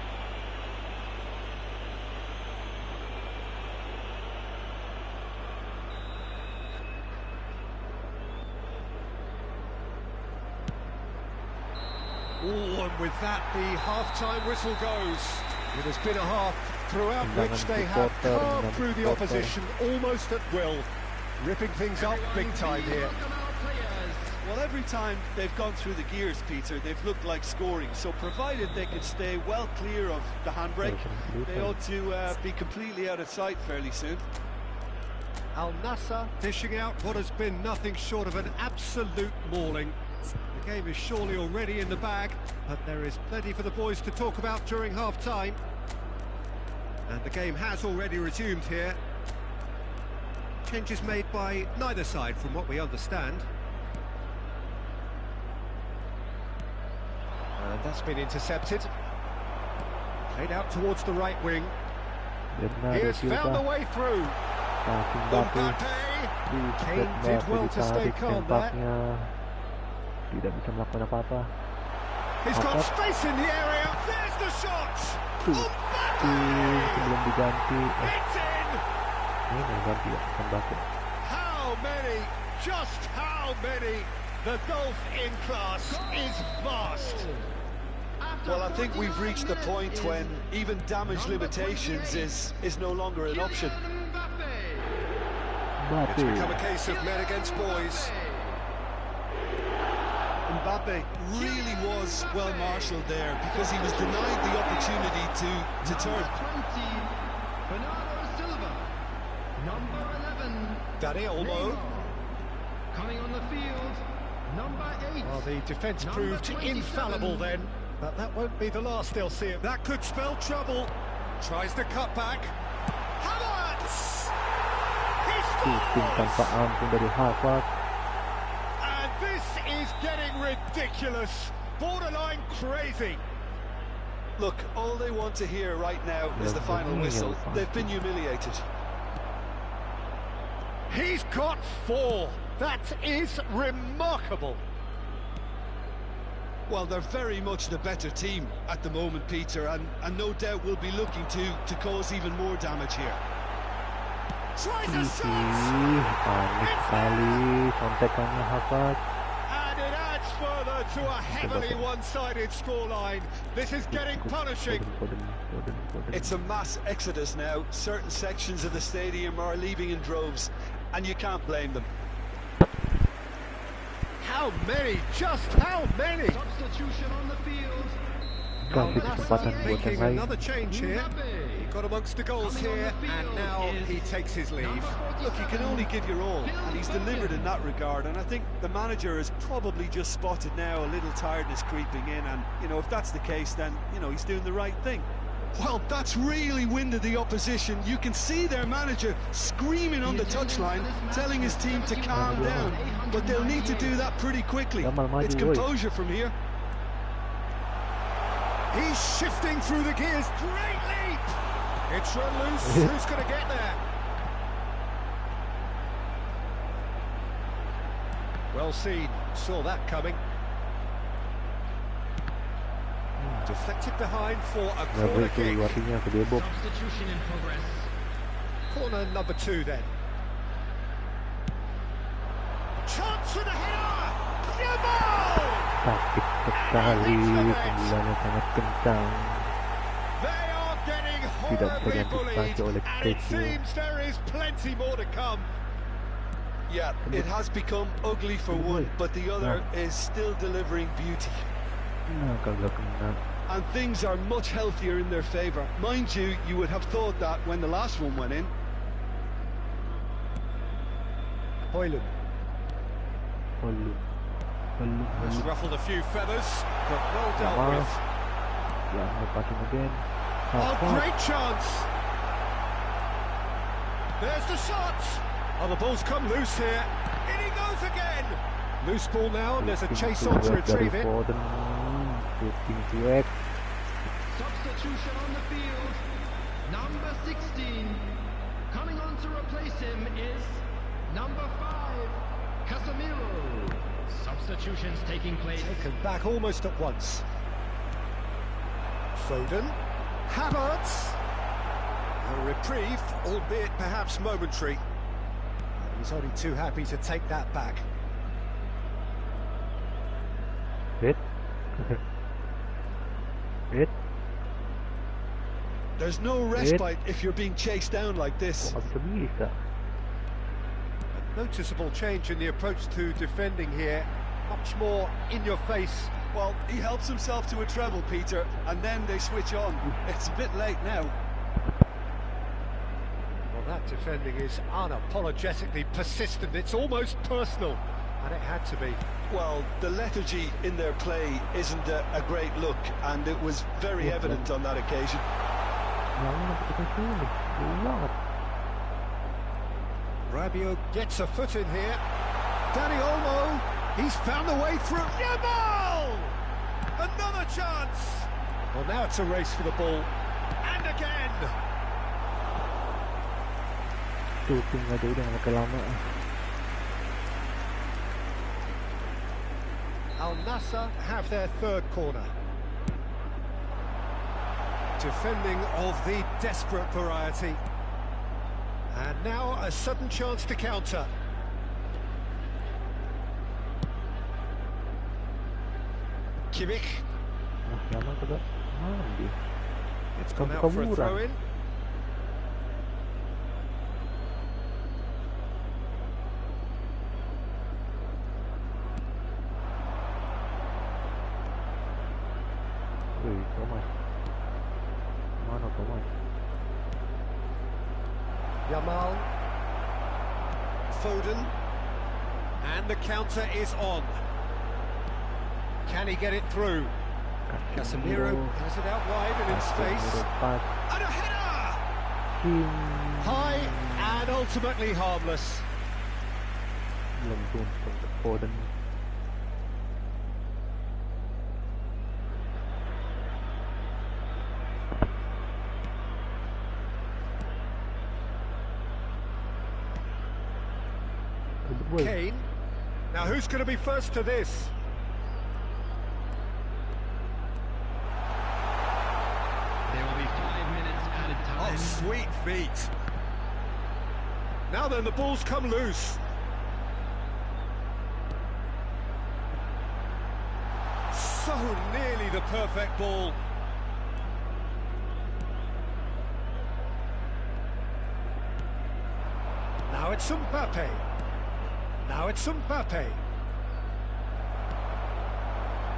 Oh, and with that, the half-time whistle goes. It has been a half throughout which they have carved through the opposition almost at will, ripping things up big time here. Well, every time they've gone through the gears, Peter, they've looked like scoring. So provided they can stay well clear of the handbrake, they ought to be completely out of sight fairly soon. Al Nassr dishing out what has been nothing short of an absolute mauling. The game is surely already in the bag, but there is plenty for the boys to talk about during half-time. And the game has already resumed here. Changes made by neither side from what we understand. And that's been intercepted. Played out towards the right wing. He has found the way through. Mbappe. Kane did well to stay calm there. Tidak bisa melakukan apa-apa. He's got space in the area. There's the shot. Sebelum diganti. It's in. Ini mau ganti ya, bukan Bantu. How many? Just how many? The gulf in class is vast. Well, I think we've reached the point when even damage limitations is no longer an option. It's become a case of men against boys. Mbappe really was well marshalled there because he was denied the opportunity to turn. Number 11, Danny Olmo. coming on the field, number 8. Well, the defence proved infallible then, but that won't be the last they'll see it. That could spell trouble. Tries the cut back. Havertz! He Shooting tanpa scores! ampun dari Havertz. And this is getting ridiculous. Borderline crazy. Look, all they want to hear right now is the final whistle. They've been humiliated. He's got 4. That is remarkable. Well, they're very much the better team at the moment, Peter, and no doubt will be looking to cause even more damage here. Tries a shot! Panik sekali kontekannya Havertz. And it adds further to a heavily one-sided scoreline. This is getting punishing. It's a mass exodus now. Certain sections of the stadium are leaving in droves, and you can't blame them. How many? Just how many? Substitution on the field. Kasih kesempatan buat yang Making lain. another change here. He got amongst the goals here, and now he takes his leave. Look, you can only give your all, and he's delivered in that regard, and I think the manager has probably just spotted now a little tiredness creeping in, and, you know, if that's the case, then, you know, he's doing the right thing. Well, that's really winded the opposition. You can see their manager screaming on the touchline, telling his team to calm down. But they'll need to do that pretty quickly. It's composure from here. He's shifting through the gears. Great leap! It's run loose. Who's going to get there? Well seen. Saw that coming. Deflected behind for a corner kick. Substitution in progress. Corner number 2 then. Chance for the header! Yamal! Sakit sekali, pembulannya sangat kencang. They are getting Tidak horribly terantisipasi bullied, oleh and it Kesio. seems there is plenty more to come. Yeah, it has become ugly for one, but the other is still delivering beauty. Nah, kagak kena. And things are much healthier in their favour. Mind you, you would have thought that when the last one went in. Højlund has ruffled a few feathers, but well dealt with. Passing again. Oh, great chance! There's the shot! Oh, the ball's come loose here. In he goes again! Loose ball now, and there's a chase on to retrieve it. Substitution on the field. Number 16. Coming on to replace him is number 5, Casemiro. Substitutions taking place. Taken back almost at once. Foden. Havertz. A reprieve, albeit perhaps momentary. He's only too happy to take that back. Hit. Hit. There's no respite if you're being chased down like this. Bisa. A noticeable change in the approach to defending here. Much more in your face. Well, he helps himself to a treble, Peter, and then they switch on. It's a bit late now. Well, that defending is unapologetically persistent. It's almost personal, and it had to be. Well, the lethargy in their play isn't a great look, and it was very evident on that occasion. Rabiot gets a foot in here. Danny Olmo, he's found the way through. Yamal! Another chance! Well, now it's a race for the ball. And again! Shooting aja udah nggak lama. Al Nassr have their third corner. Defending of the desperate variety. And now a sudden chance to counter. Kimmich. Yamal kagak mandi. It's gone out for a throw-in. Wih, Thomas. Mana Thomas? Yamal. Foden. And the counter is on. Can he get it through? Casemiro has it out wide and in space. And a header! High and ultimately harmless. Belum tuntung ke Foden. Kane. Now who's going to be first to this? There will be 5 minutes added time. Oh, sweet feet. Now then, the ball's come loose. So nearly the perfect ball. Now it's Mbappe. Now it's Mbappe.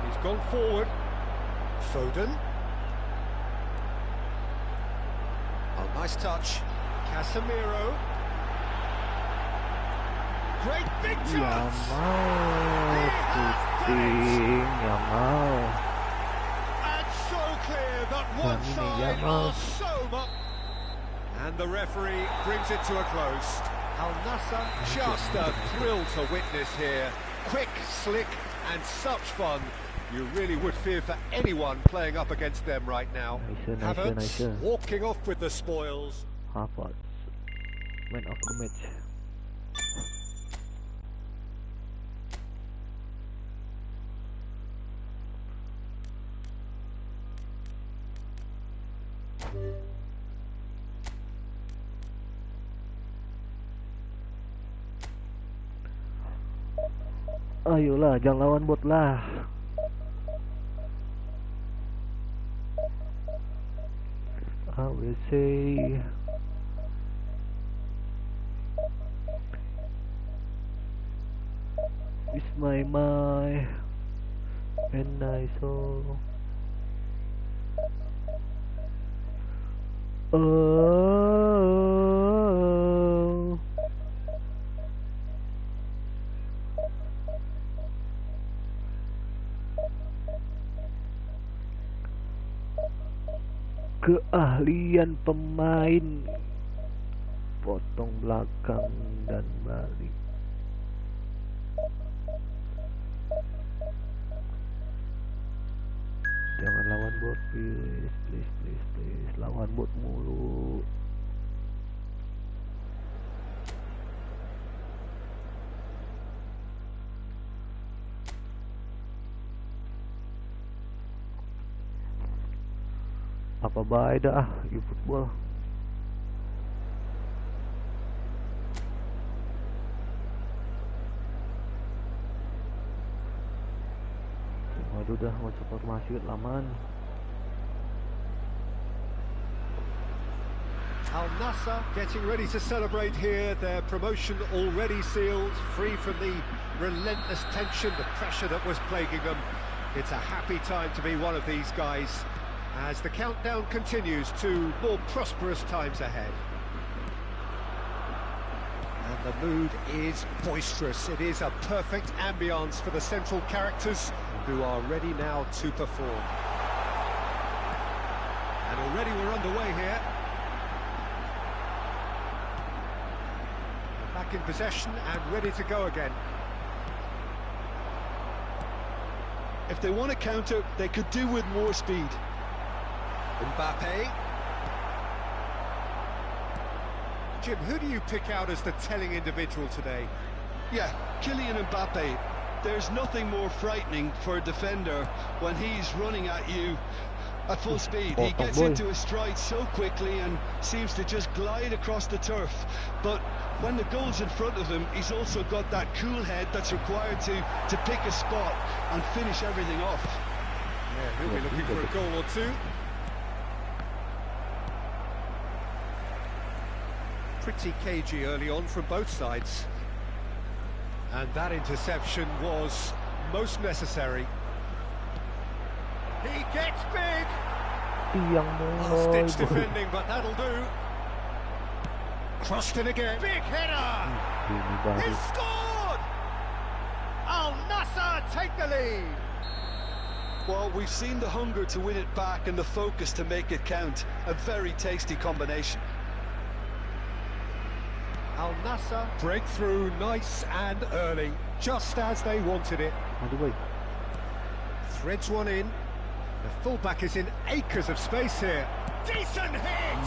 He's gone forward. Foden. Oh, nice touch. Casemiro. Great big chance! Yamal. And so clear that one side are so much. And the referee brings it to a close. Al Nassr, just a thrill to witness here. Quick, slick, and such fun. You really would fear for anyone playing up against them right now. Nice. Walking off with the spoils. Havertz, man of the match. Ayolah, jangan lawan bot lah. I will say it's my mind and I saw oh keahlian pemain potong belakang dan balik. Jangan lawan bot, please, lawan bot mulu. Apa baik dah eFootball. Waduh dah masuk formasi laman. Al Nassr getting ready to celebrate here. Their promotion already sealed, free from the relentless tension, the pressure that was plaguing them. It's a happy time to be one of these guys as the countdown continues to more prosperous times ahead. And the mood is boisterous. It is a perfect ambience for the central characters who are ready now to perform. And already we're underway here. Back in possession and ready to go again. If they want to counter, they could do with more speed. Mbappe. Jim, who do you pick out as the telling individual today? Yeah, Kylian Mbappe. There's nothing more frightening for a defender when he's running at you at full speed. He gets into a stride so quickly and seems to just glide across the turf. But when the goal's in front of him, he's also got that cool head that's required to pick a spot and finish everything off. Yeah, he'll be looking for a goal or two. Pretty cagey early on from both sides. And that interception was most necessary. He gets big! Stitch defending, but that'll do. Crossed in again. Big header! He scored! Al Nassr take the lead! Well, we've seen the hunger to win it back and the focus to make it count. A very tasty combination. Al Nassr breakthrough, nice and early, just as they wanted it. Threads one in. The fullback is in acres of space here. Decent hit!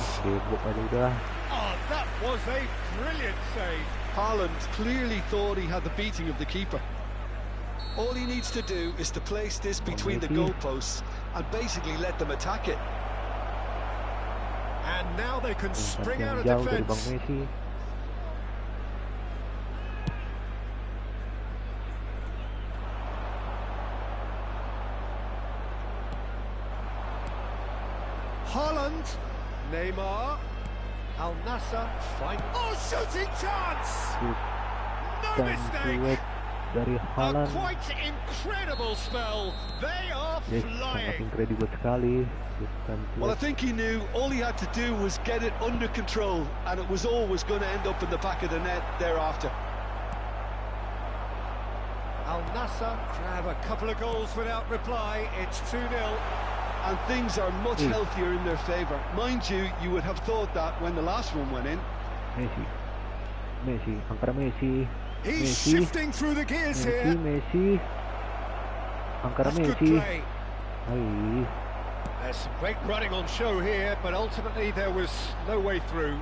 Oh, that was a brilliant save. Haaland clearly thought he had the beating of the keeper. All he needs to do is to place this between the goalposts and basically let them attack it. And now they can spring out of defence. Haaland, Neymar, Al Nassr, fine. Oh, shooting chance! No mistake! A quite incredible spell. They are flying. Well, I think he knew all he had to do was get it under control, and it was always going to end up in the back of the net thereafter. Al Nassr grab a couple of goals without reply. It's 2-0. And things are much healthier in their favour. Mind you, you would have thought that when the last one went in. He's shifting through the gears here. That's good play. There's some great running on show here, but ultimately there was no way through.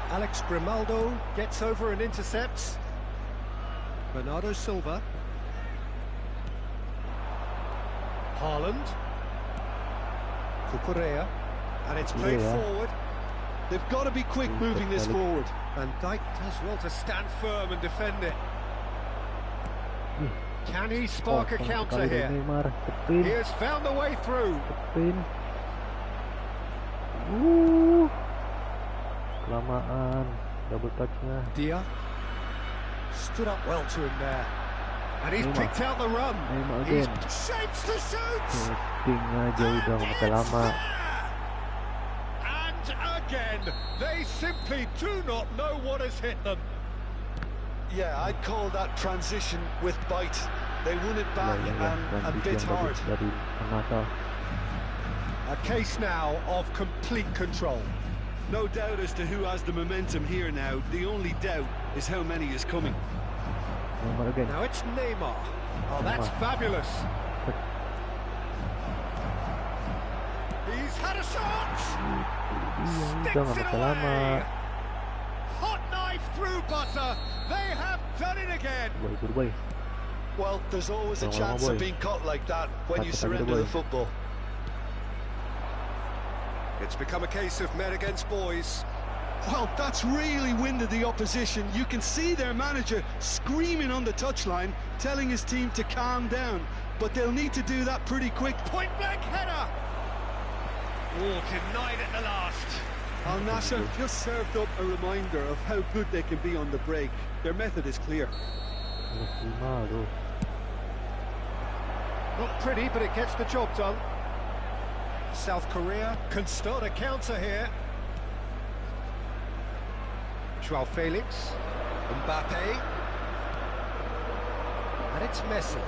Alex Grimaldo gets over and intercepts. Bernardo Silva. Haaland. Cucurella. And it's played forward. They've got to be quick moving this forward. Van Dijk does well to stand firm and defend it. Can he spark a counter here? He has found the way through. Kelamaan, double touch-nya. Dia stood up well to him there. And he's picked out the run. He shapes to shoot. And again, they simply do not know what has hit them. Yeah, I'd call that transition with bite. They won it back and bit hard. A case now of complete control. No doubt as to who has the momentum here now. The only doubt is how many is coming. Now it's Neymar. Oh, that's fabulous. He's had a shot. Sticks it away. Hot knife through butter. They have done it again. Well, there's always a chance of being caught like that when you surrender the football. It's become a case of men against boys. Well, that's really winded the opposition. You can see their manager screaming on the touchline, telling his team to calm down. But they'll need to do that pretty quick. Point-blank header! Oh, denied at the last. Al Nassr just served up a reminder of how good they can be on the break. Their method is clear. Not pretty, but it gets the job done. South Korea can start a counter here. Joao Felix, Mbappe, and it's Messi.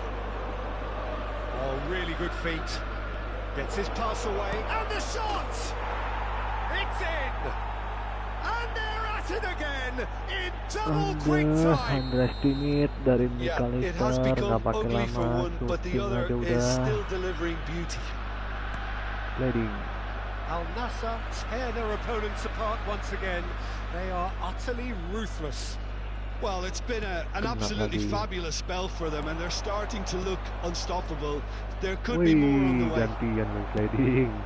Oh, really good feet. Gets his pass away, and the shot! It's in! And they're at it again, in double quick time! Yeah, it has become ugly for one, but the other is still delivering beauty. Al Nassr tear their opponents apart once again. They are utterly ruthless. Well, it's been an absolutely fabulous spell for them, and they're starting to look unstoppable. There could be more on the way. Gantian main sliding.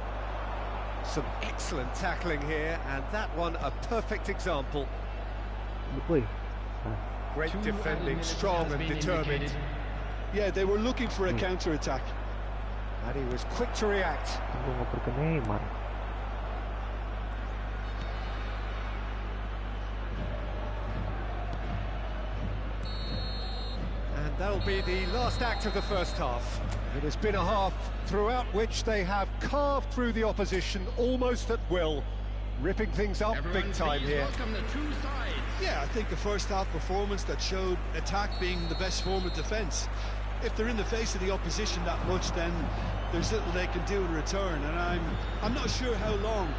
Some excellent tackling here, and that one a perfect example. Great defending, strong and determined. Yeah, they were looking for a counter-attack. And he was quick to react. And that'll be the last act of the first half. It has been a half throughout which they have carved through the opposition almost at will, ripping things up big time here. Yeah, I think the first half performance that showed attack being the best form of defence. If they're in the face of the opposition that much, then there's little they can do in return, and I'm not sure how long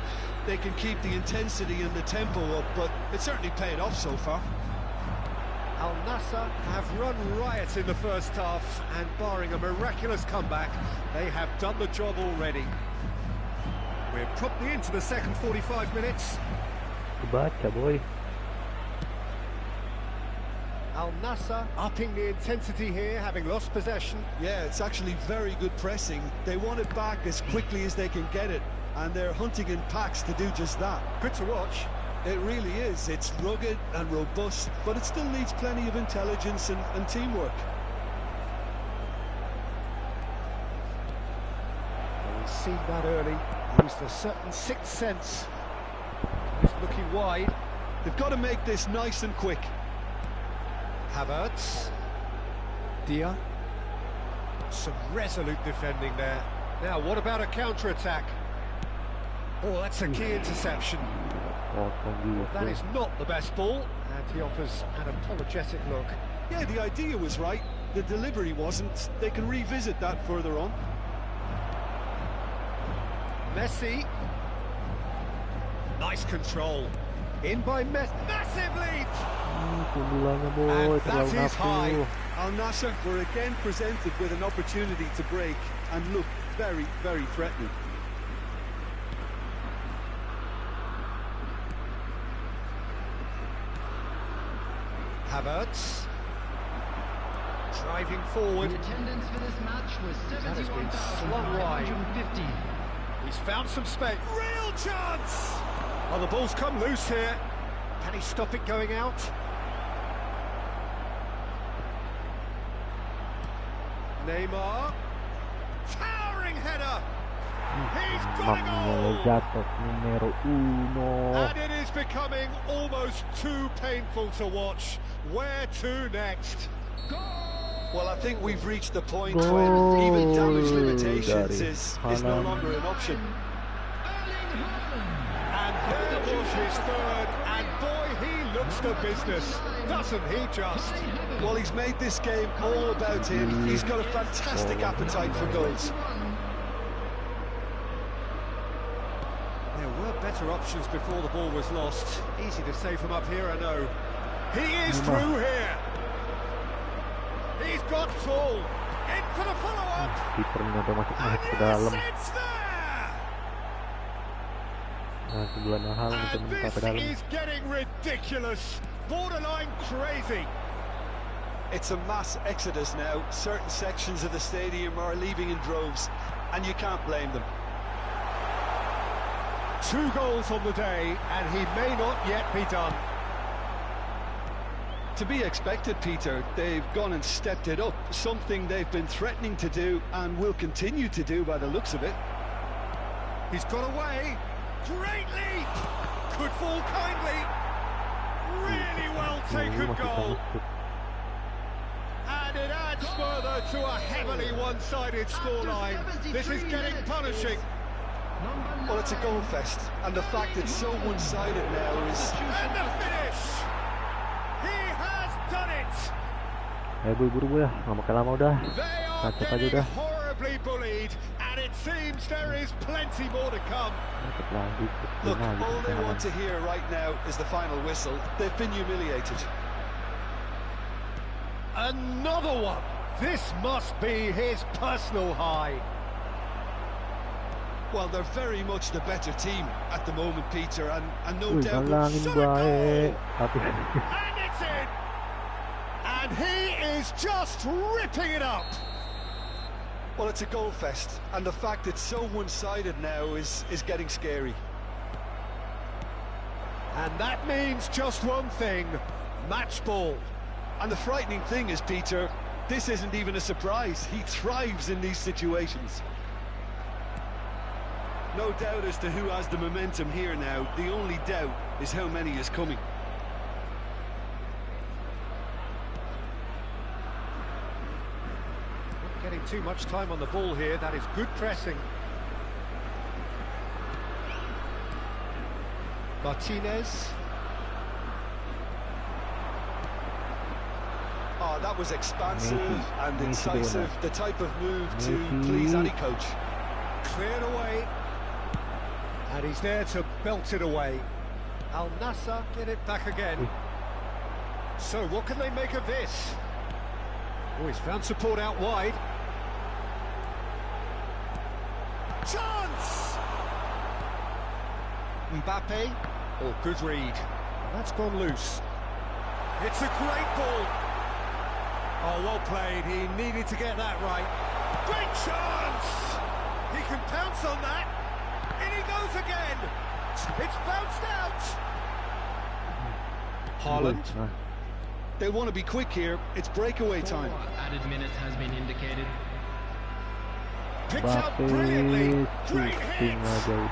they can keep the intensity and the tempo up, but it certainly paid off so far. Al Nassr have run riot in the first half, and barring a miraculous comeback, they have done the job already. We're promptly into the second 45 minutes. Baca, boy. Al Nassr upping the intensity here, having lost possession. Yeah, it's actually very good pressing. They want it back as quickly as they can get it, and they're hunting in packs to do just that. Good to watch. It really is. It's rugged and robust, but it still needs plenty of intelligence and teamwork. Well, he's seen that early, used a certain sixth sense. He's looking wide. They've got to make this nice and quick. Havertz. Dia. Some resolute defending there. Now, what about a counter-attack? Oh, that's a key interception. Well, that is not the best ball, and he offers an apologetic look. Yeah, the idea was right, the delivery wasn't. They can revisit that further on. Messi. Nice control. In by Messi. Massive lead! And that is high. Al Nassr were again presented with an opportunity to break and look very, very threatening. Havertz driving forward. The attendance for this match was 71,150. He's found some space. Real chance! Oh, the ball's come loose here. Can he stop it going out? Neymar. Towering header. He's got a goal! And it is becoming almost too painful to watch. Where to next? Well, I think we've reached the point when even damage limitations is no longer an option. And there was his third, and boy, he looks the business, doesn't he just? Well, he's made this game all about him. He's got a fantastic appetite for goals. There were better options before the ball was lost. Easy to say from up here, I know. He is through here. He's got tall. In for the follow-up. And yes, it's there! And this is getting ridiculous. Borderline crazy. It's a mass exodus now. Certain sections of the stadium are leaving in droves, and you can't blame them. 2 goals on the day, and he may not yet be done. To be expected, Peter. They've gone and stepped it up, something they've been threatening to do and will continue to do by the looks of it. He's got away. Great leap. Could fall kindly. Really well taken goal. And it adds further to a heavily one-sided scoreline. This is getting punishing. Well, it's a goal fest, and the fact it's so one-sided now is... And the finish! He has done it! Buru-buru ya, nggak makan lama udah. They are getting horribly bullied, and it seems there is plenty more to come. Look, all they want to hear right now is the final whistle. They've been humiliated. Another one! This must be his personal high. Well, they're very much the better team at the moment, Peter, and no doubt... Halangin baik. And it's in! And he is just ripping it up. Well, it's a goal fest, and the fact it's so one-sided now is getting scary. And that means just one thing, match ball. And the frightening thing is, Peter, this isn't even a surprise. He thrives in these situations. No doubt as to who has the momentum here now. The only doubt is how many is coming. Not getting too much time on the ball here. That is good pressing. Martinez. Oh, that was expansive and incisive. The type of move to please any coach. Cleared away. And he's there to belt it away. Al Nassr get it back again. So what can they make of this? Oh, he's found support out wide. Chance! Mbappe. Oh, good read. That's gone loose. It's a great ball. Oh, well played. He needed to get that right. Great chance! He can pounce on that. In he goes again. It's bounced out. Haaland. They want to be quick here. It's breakaway time. Added minutes has been indicated. Picked out brilliantly. Great hit. It's in.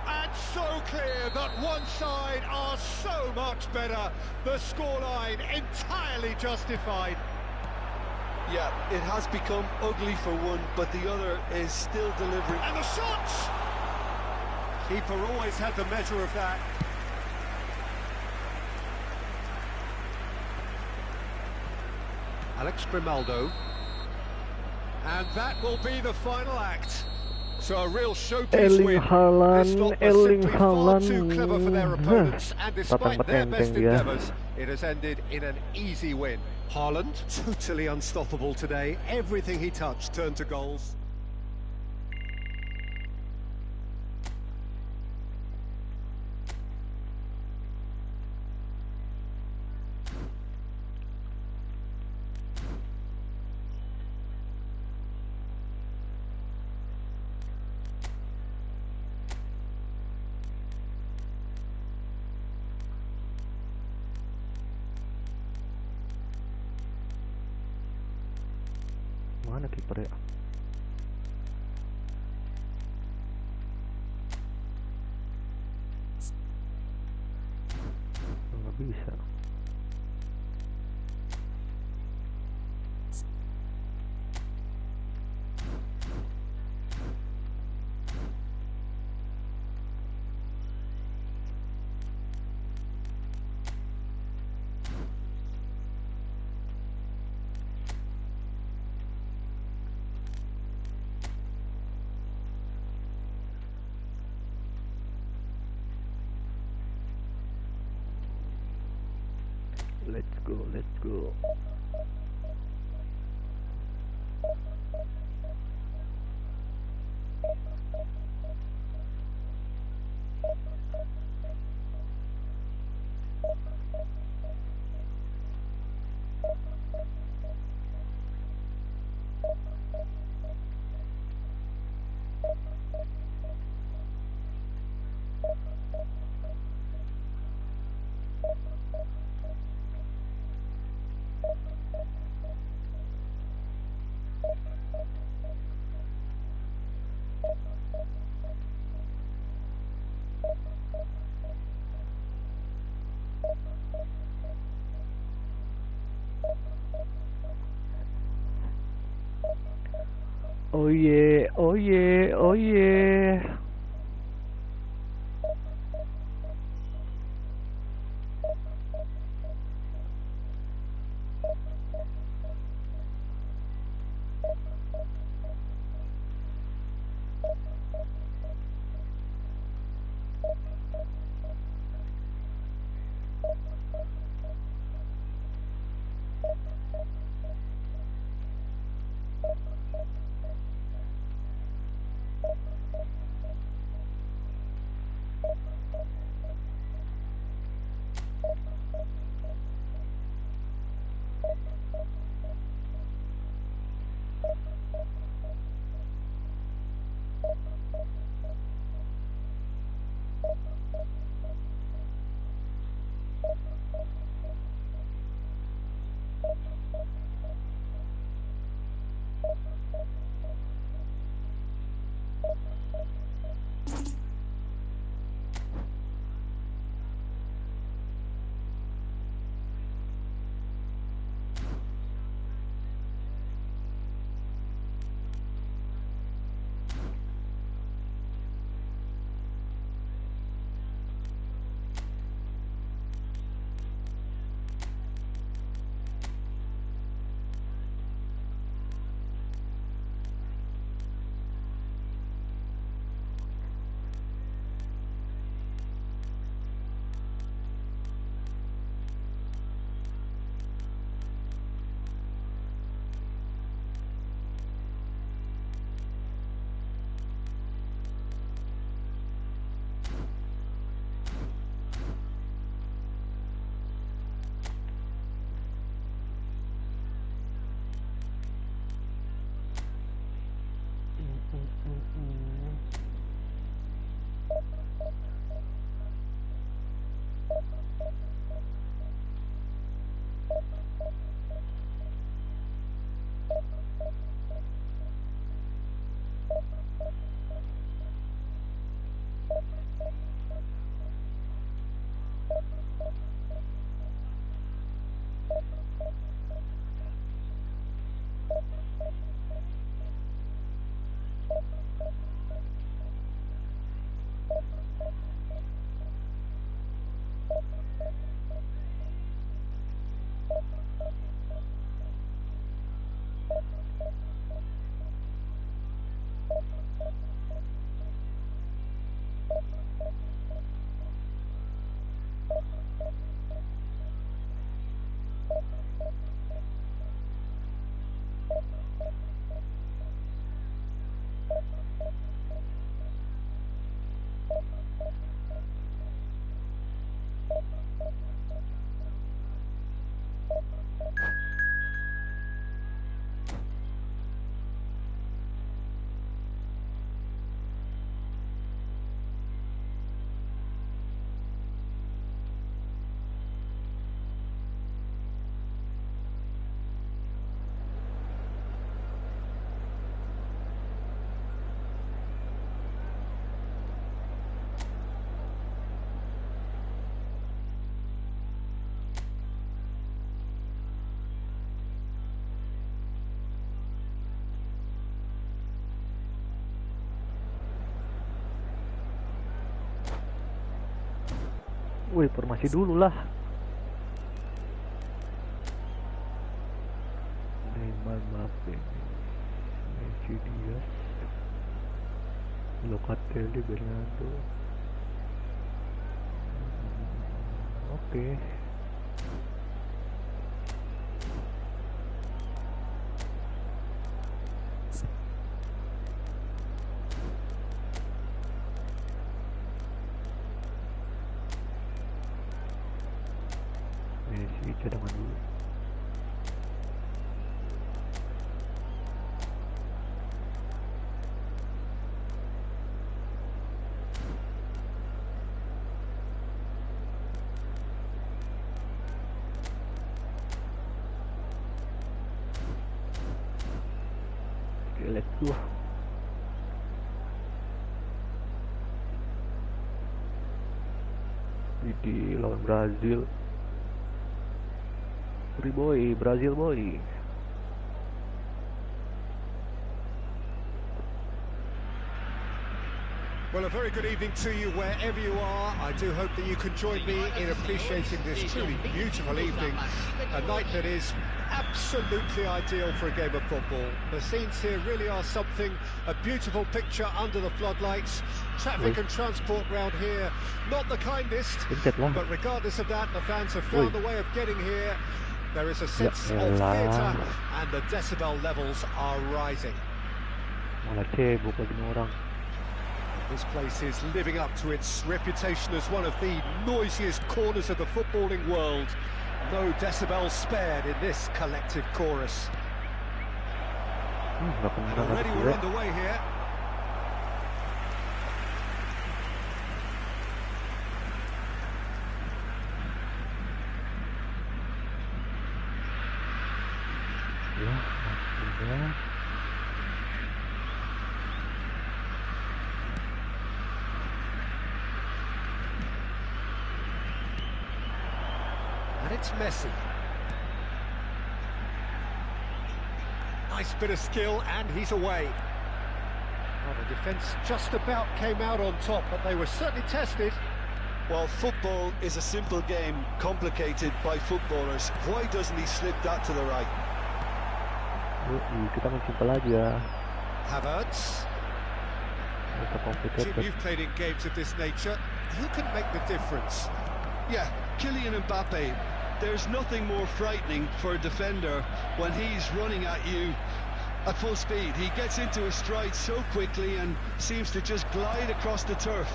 And so clear that one side are so much better. The scoreline entirely justified. Yeah, it has become ugly for one, but the other is still delivering. And the shots! Keeper always had the measure of that. Alex Grimaldo. And that will be the final act. So a real showpiece win. This lot was simply far too clever for their opponents, and despite their best endeavours, it has ended in an easy win. Haaland, totally unstoppable today. Everything he touched turned to goals. Mana kiper ya? Nggak bisa. Let's go, let's go. Oh yeah, oh yeah, oh yeah. Wih, formasi dulu lah. Neymar, Mbappe, Messi, Diaz, Locatelli, Bernardo. Oke. Messi cadangan dulu. Oke, let's go. Di lawan Brazil. Boy, Brazil boy. Well, a very good evening to you wherever you are. I do hope that you can join me in appreciating this truly beautiful evening, a night that is absolutely ideal for a game of football. The scenes here really are something, a beautiful picture under the floodlights. Traffic and transport round here, not the kindest, but regardless of that, the fans have found a way of getting here. There is a sense of theatre and the decibel levels are rising. This place is living up to its reputation as one of the noisiest corners of the footballing world. No decibels spared in this collective chorus. And already we're underway here. And it's Messi. Nice bit of skill, and he's away. Well, the defence just about came out on top, but they were certainly tested. Well, football is a simple game, complicated by footballers. Why doesn't he slip that to the right? Kita main simpel aja. Havertz. Jim, you've played in games of this nature. Who can make the difference? Yeah, Kylian Mbappe. There's nothing more frightening for a defender when he's running at you at full speed. He gets into a stride so quickly and seems to just glide across the turf.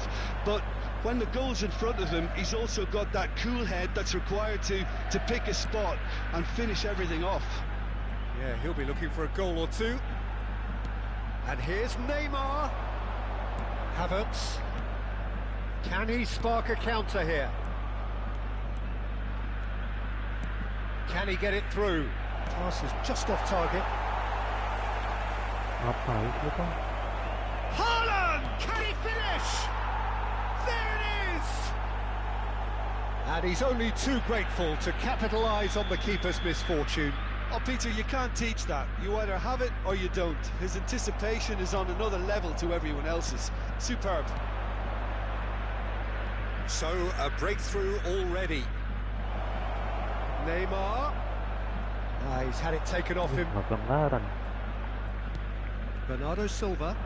But when the goal's in front of him, he's also got that cool head that's required to pick a spot and finish everything off. Yeah, he'll be looking for a goal or two. And here's Neymar. Havertz. Can he spark a counter here? Can he get it through? Pass is just off target. Ngapain sih Bang? Haaland! Can he finish? There it is! And he's only too grateful to capitalise on the keeper's misfortune. Oh, Peter, you can't teach that. You either have it or you don't. His anticipation is on another level to everyone else's. Superb. So, a breakthrough already. Neymar. He's had it taken off him. Pelanggaran. Bernardo Silva.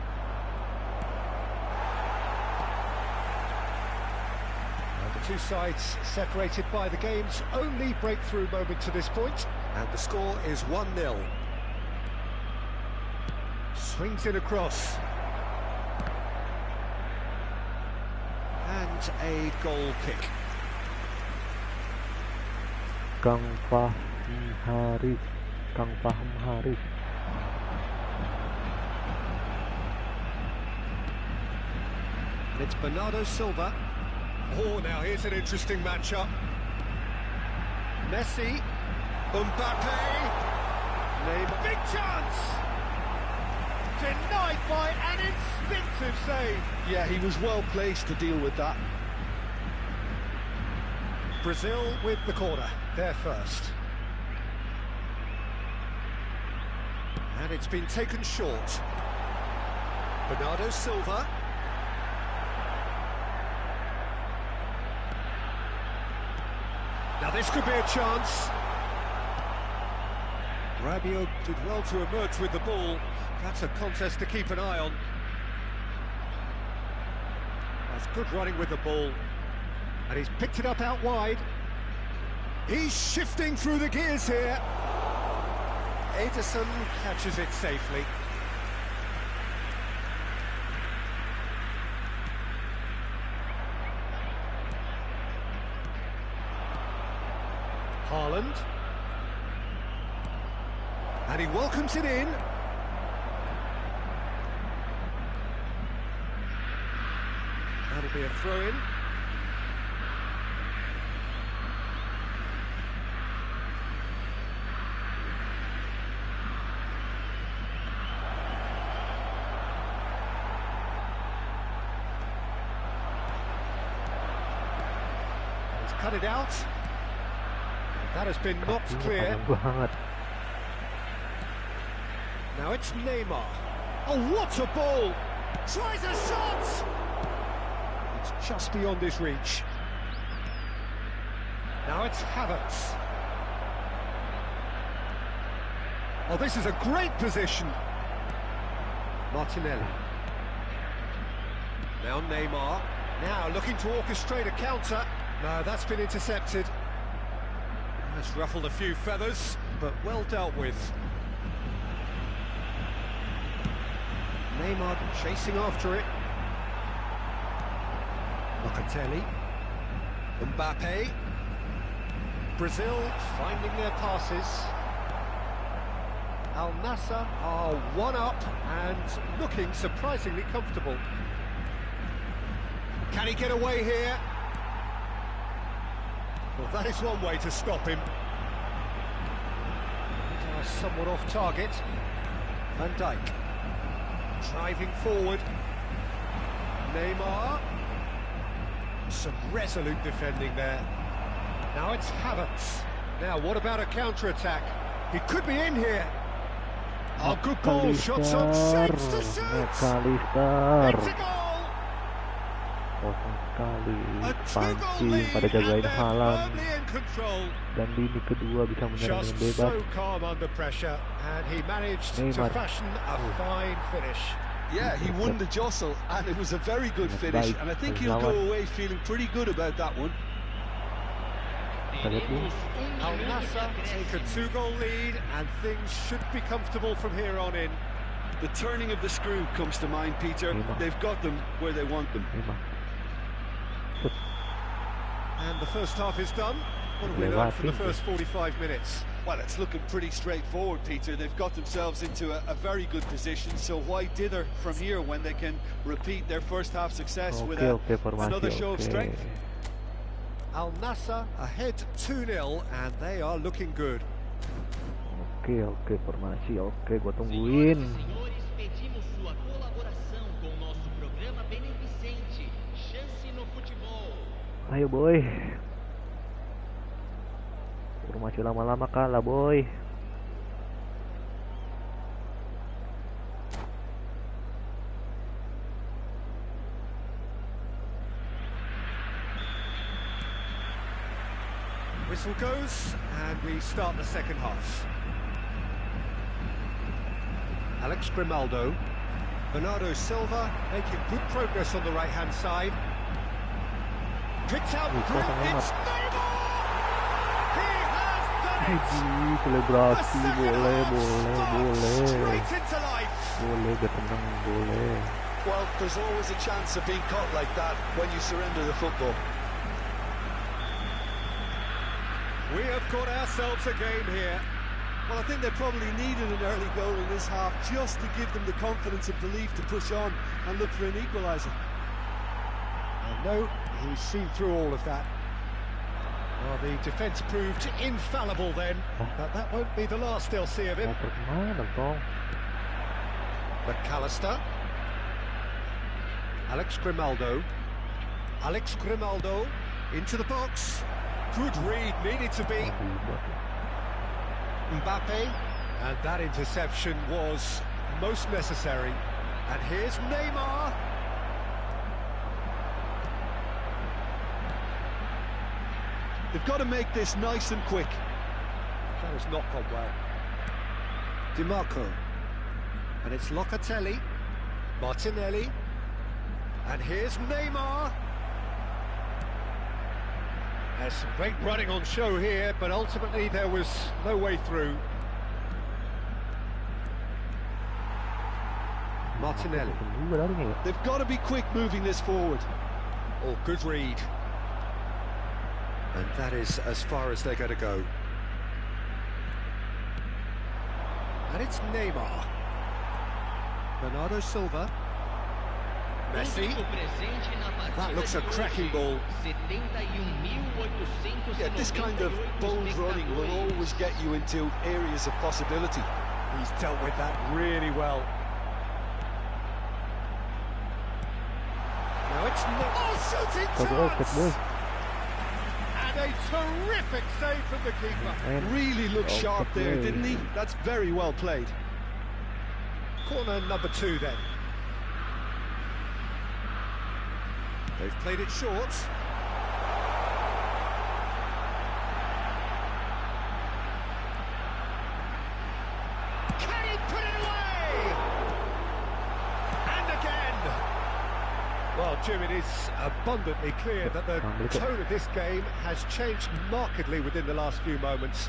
The two sides separated by the game's only breakthrough moment to this point. And the score is 1-0. Swings in across. And a goal kick. Kang Fahmi Haris. Kang Fahmi Haris. And it's Bernardo Silva. Oh, now here's an interesting matchup. Messi. Mbappe. Neymar. Big chance! Denied by an instinctive save. Yeah, he was well placed to deal with that. Brazil with the corner. They're first. And it's been taken short. Bernardo Silva. Now this could be a chance. Rabiot did well to emerge with the ball. That's a contest to keep an eye on. That's good running with the ball. And he's picked it up out wide. He's shifting through the gears here. Ederson catches it safely. Haaland. And he welcomes it in. That'll be a throw-in. He's cut it out. That has been knocked clear. Now it's Neymar. Oh, what a ball! Tries a shot! It's just beyond his reach. Now it's Havertz. Oh, this is a great position. Martinelli. Now Neymar. Now looking to orchestrate a counter. No, that's been intercepted. That's ruffled a few feathers, but well dealt with. Neymar chasing after it. Locatelli. Mbappe. Brazil finding their passes. Al Nassr are one up and looking surprisingly comfortable. Can he get away here? Well, that is one way to stop him. Somewhat off target. Van Dijk. Driving forward. Neymar. Some resolute defending there. Now it's Havertz. Now, what about a counter-attack? He could be in here. Oh, good ball. Shots on shapes to shoot. It's a goal. Kosong sekali, pancing pada jagain Haaland, dan lini kedua bisa menyerang dengan bebas. So calm under pressure, and he managed to fashion a fine finish. Yeah, he won the jostle, and it was a very good finish, and I think he'll go away feeling pretty good about that one. Al Nassr take a 2-goal lead, and things should be comfortable from here on in. The turning of the screw comes to mind, Peter. They've got them where they want them. And the first half is done. What have we learned from the first 45 minutes? Well, it's looking pretty straightforward, Peter. They've got themselves into a very good position, so why dither from here when they can repeat their first half success with another show of strength? Al Nassr ahead 2-0 and they are looking good. Oke, formasi. Oke, gua tungguin. Senhores, pedimos sua colaboração com o nosso programa beneficente Chance no Futebol. Ayo boy. Formasi lama-lama kalah boy. Whistle goes and we start the second half. Alex Grimaldo, Bernardo Silva making good progress on the right-hand side. Picked out, it's Neymar! He has done it! Selebrasi, boleh. Straight into life! Boleh, tenang, boleh. Well, there's always a chance of being caught like that when you surrender the football. We have got ourselves a game here. Well, I think they probably needed an early goal in this half just to give them the confidence and belief to push on and look for an equaliser. And no, he's seen through all of that. Well, the defence proved infallible then, but that won't be the last they'll see of him. McAllister. Alex Grimaldo. Alex Grimaldo into the box. Good read, needed to be. Mbappe, and that interception was most necessary. And here's Neymar. They've got to make this nice and quick. That has not gone well. Di Marco. And it's Locatelli. Martinelli. And here's Neymar. There's some great running on show here, but ultimately there was no way through. Martinelli. They've got to be quick moving this forward. Oh, good read. And that is as far as they're going to go. And it's Neymar. Bernardo Silva. Messi. That looks a cracking ball. Yeah, this kind of bold running will always get you into areas of possibility. He's dealt with that really well. Now it's not. Oh, shooting chance! And a terrific save from the keeper. Really looked sharp there, didn't he? That's very well played. Corner number 2 then. They've played it short. Can he put it away? And again. Well, Jim, it is abundantly clear that the tone of this game has changed markedly within the last few moments.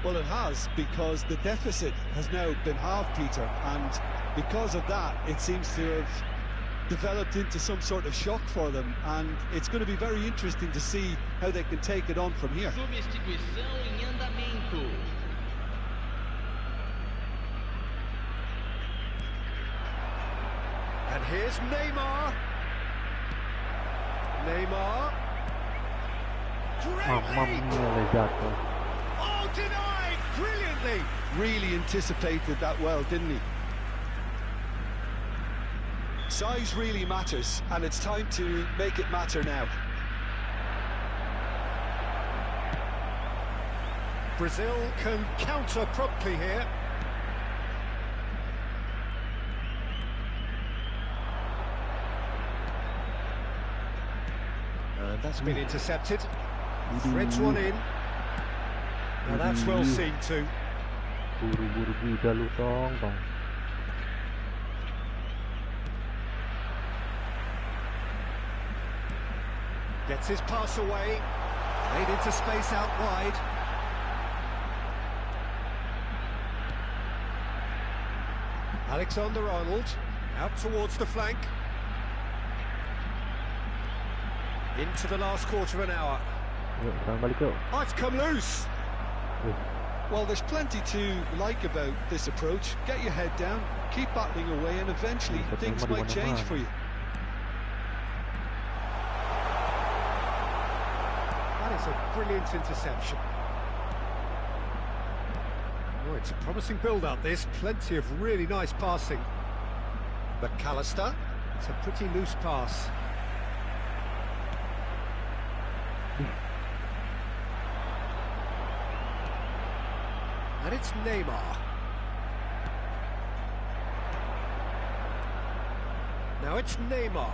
Well, it has, because the deficit has now been halved, Peter, and because of that, it seems to have developed into some sort of shock for them, and it's going to be very interesting to see how they can take it on from here. Substituição em andamento. And here's Neymar. Neymar. Great. Oh, denied brilliantly. Really anticipated that well, didn't he? Size really matters, and it's time to make it matter now. Brazil can counter promptly here. And that's been intercepted. Threads one in. Now that's well seen too. Gets his pass away. Made into space out wide. Alexander-Arnold out towards the flank. Into the last quarter of an hour. Oh, it's come loose. Well, there's plenty to like about this approach. Get your head down, keep battling away, and eventually things might change for you. That is a brilliant interception. Oh, it's a promising build-up, this. Plenty of really nice passing. McAllister. It's a pretty loose pass. And it's Neymar. Now it's Neymar.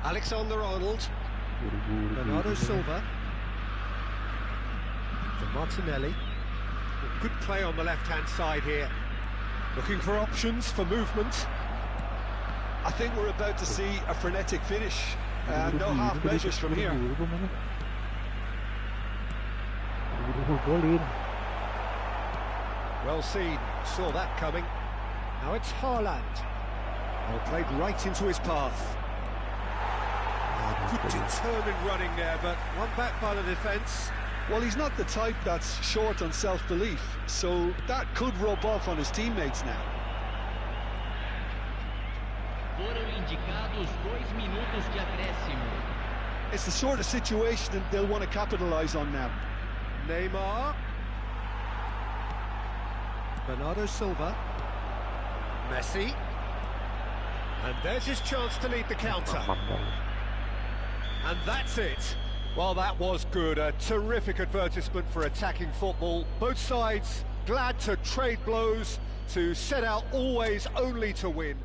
Alexander-Arnold. Bernardo Silva. To Martinelli. Good play on the left-hand side here. Looking for options for movement. I think we're about to see a frenetic finish. No half measures from here. Well seen, saw that coming. Now it's Haaland. Well, played right into his path. Good determined running there, but one back by the defence. Well, he's not the type that's short on self-belief, so that could rub off on his teammates now. Foram indicados 2 minutos de acréscimo. It's the sort of situation that they'll want to capitalise on now. Neymar. Bernardo Silva. Messi. And there's his chance to lead the counter. And that's it. Well, that was good. A terrific advertisement for attacking football. Both sides glad to trade blows, to set out always only to win.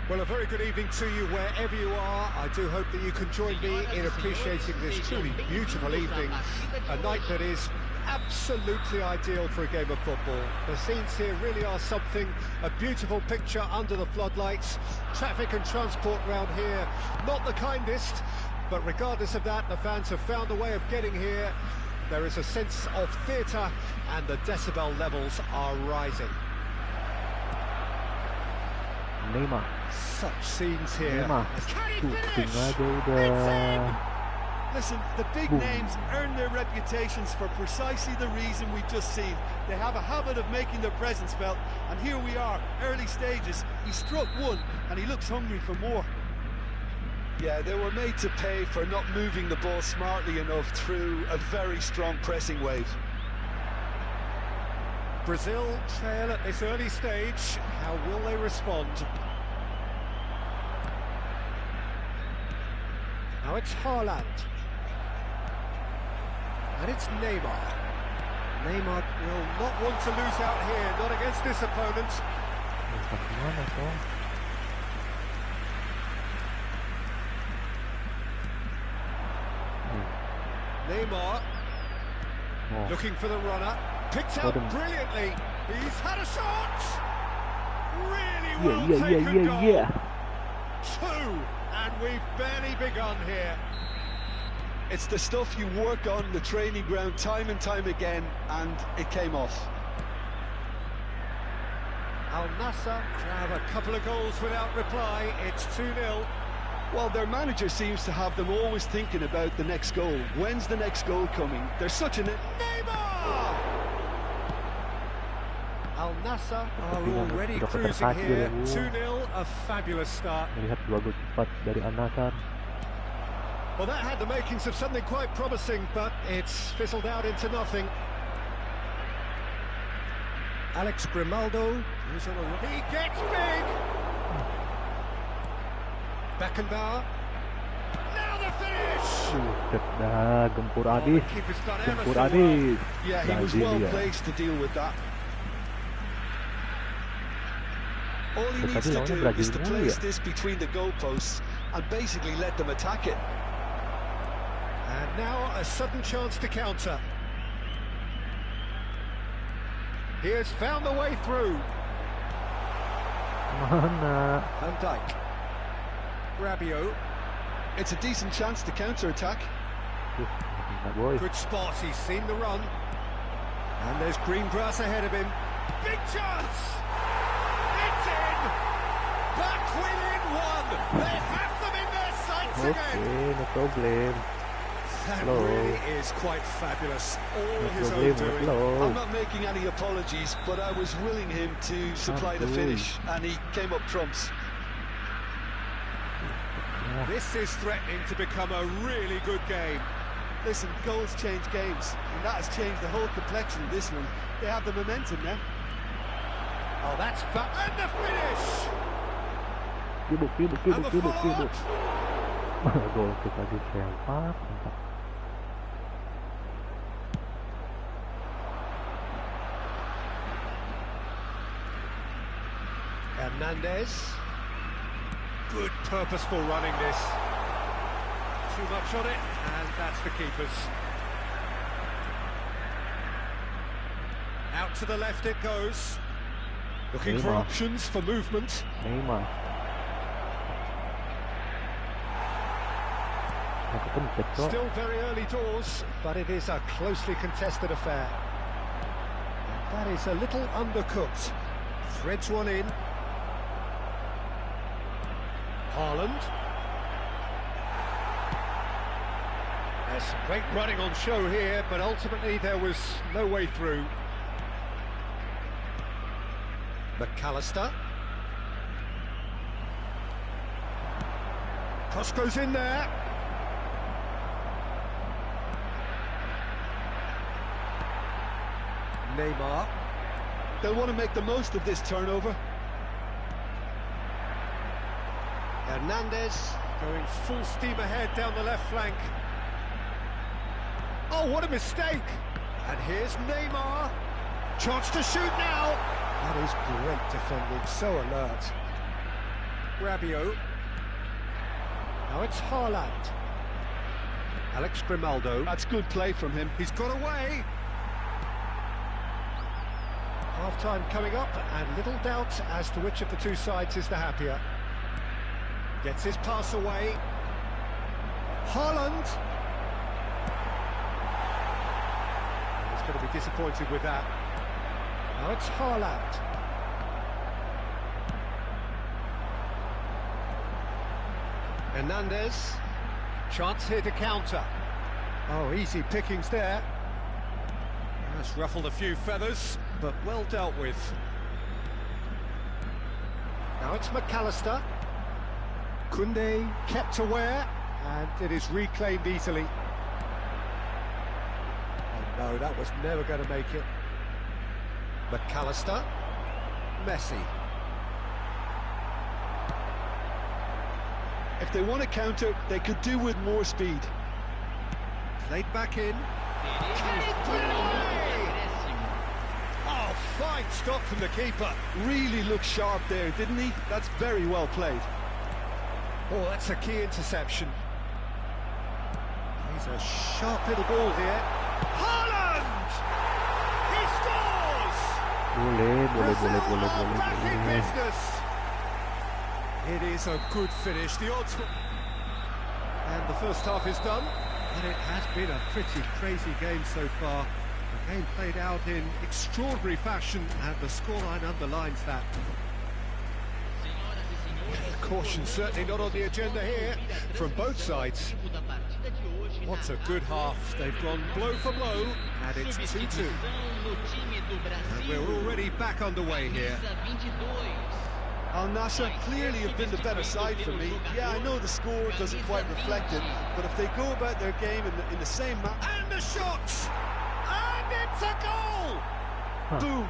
Well, a very good evening to you wherever you are. I do hope that you can join me in appreciating this truly beautiful evening, a night that is absolutely ideal for a game of football. The scenes here really are something, a beautiful picture under the floodlights. Traffic and transport round here, not the kindest, but regardless of that, the fans have found a way of getting here. There is a sense of theatre and the decibel levels are rising. Neymar. Such scenes here. Neymar. Shooting aja udah. Listen, the big Boom. names earn their reputations for precisely the reason we've just seen. They have a habit of making their presence felt, and here we are, early stages. He struck one, and he looks hungry for more. Yeah, they were made to pay for not moving the ball smartly enough through a very strong pressing wave. Brazil trail at this early stage. How will they respond? Now it's Haaland. And it's Neymar. Neymar will not want to lose out here, not against this opponent. Neymar looking for the runner. Picked out brilliantly. He's had a shot. Really well taken goal. Two, and we've barely begun here. It's the stuff you work on the training ground time and time again, and it came off. Al Nassr grab a couple of goals without reply. It's 2-0. Well, their manager seems to have them always thinking about the next goal. When's the next goal coming? There's such an... Neymar! Al Nassr are already cruising here. 2-0, a fabulous start. Melihat 2 gol cepat dari Al Nassr. Well, that had the makings of something quite promising, but it's fizzled out into nothing. Alex Grimaldo is on a... He gets big! Beckenbauer. Now the finish! Dah gempur habis. Keeper's done ever Gempur so well. habis. Yeah, he was well placed to deal with that. All he needs to do is to place this between the goalposts and basically let them attack it. And now a sudden chance to counter. He has found the way through. Mana? Van Dijk. Rabiot. It's a decent chance to counter-attack. Good spot, he's seen the run. And there's green grass ahead of him. Big chance! It's in! Back within one! They have them in their sights again! No problem. That Hello. really is quite fabulous. All No his problem, own doing. hello. I'm not making any apologies, but I was willing him to supply the finish, and he came up trumps. This is threatening to become a really good game. Listen, goals change games, and that has changed the whole complexion of this one. They have the momentum now. Oh, that's and the finish! Kibuk. And the follow-up! Gol kita di siapa? Hernandez. Good purposeful running this. Too much on it, and that's the keeper's. Out to the left it goes. Looking for Neymar. options for movement. Neymar. Still very early doors, but it is a closely contested affair. And that is a little undercooked. Threads one in. Haaland. There's some great running on show here, but ultimately there was no way through. McAllister. Cross goes in there. Neymar. They'll want to make the most of this turnover. Hernandez going full steam ahead down the left flank. Oh, what a mistake! And here's Neymar. Chance to shoot now. That is great defending, so alert. Rabiot. Now it's Haaland. Alex Grimaldo. That's good play from him. He's got away. Half-time coming up, and little doubt as to which of the two sides is the happier. Gets his pass away. Haaland. He's going to be disappointed with that. Now it's Haaland. Hernandez. Chance here to counter. Oh, easy pickings there. That's ruffled a few feathers, but well dealt with. Now it's McAllister. Koundé kept aware, and it is reclaimed easily. Oh no, that was never going to make it. McAllister. Messi. If they want to counter, they could do with more speed. Played back in. Can he put it away? Oh, fine stop from the keeper. Really looked sharp there, didn't he? That's very well played. Oh, that's a key interception. He's a sharp little ball here. Haaland! He scores! Brazil back in business. It is a good finish. The odds... And the first half is done. And it has been a pretty crazy game so far. The game played out in extraordinary fashion, and the scoreline underlines that. Caution certainly not on the agenda here from both sides. What a good half. They've gone blow for blow, and it's 2-2. And we're already back underway here. Al Nassr clearly have been the better side for me. Yeah, I know the score doesn't quite reflect it, but if they go about their game in the same manner... And the shot! And it's a goal! Boom!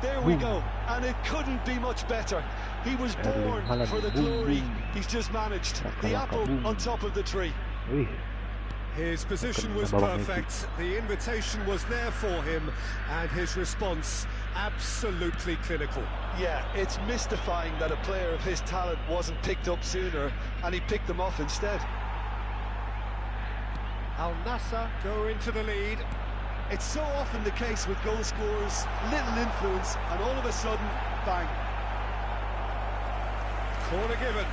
There we go. And it couldn't be much better. He was born for the glory. He's just managed. The apple on top of the tree. His position was perfect, the invitation was there for him, and his response absolutely clinical. Yeah, it's mystifying that a player of his talent wasn't picked up sooner, and he picked them off instead. Al Nassr go into the lead. It's so often the case with goal scorers, little influence, and all of a sudden, bang. Corner given.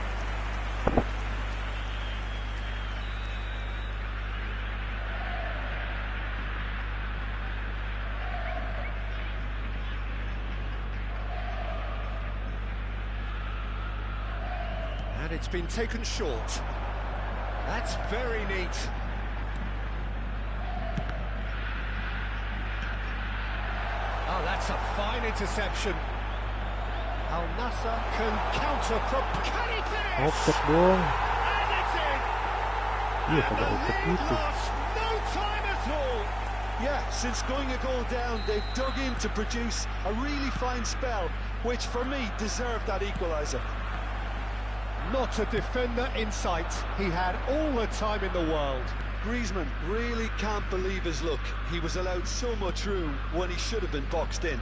And it's been taken short. That's very neat. Oh, that's a fine interception. Al Nassr can counter. Can he finish? And it's in. And the lead lost no time at all. Yeah, since going a goal down, they've dug in to produce a really fine spell, which for me deserved that equaliser. Not a defender in sight. He had all the time in the world. Griezmann really can't believe his luck. He was allowed so much room when he should have been boxed in.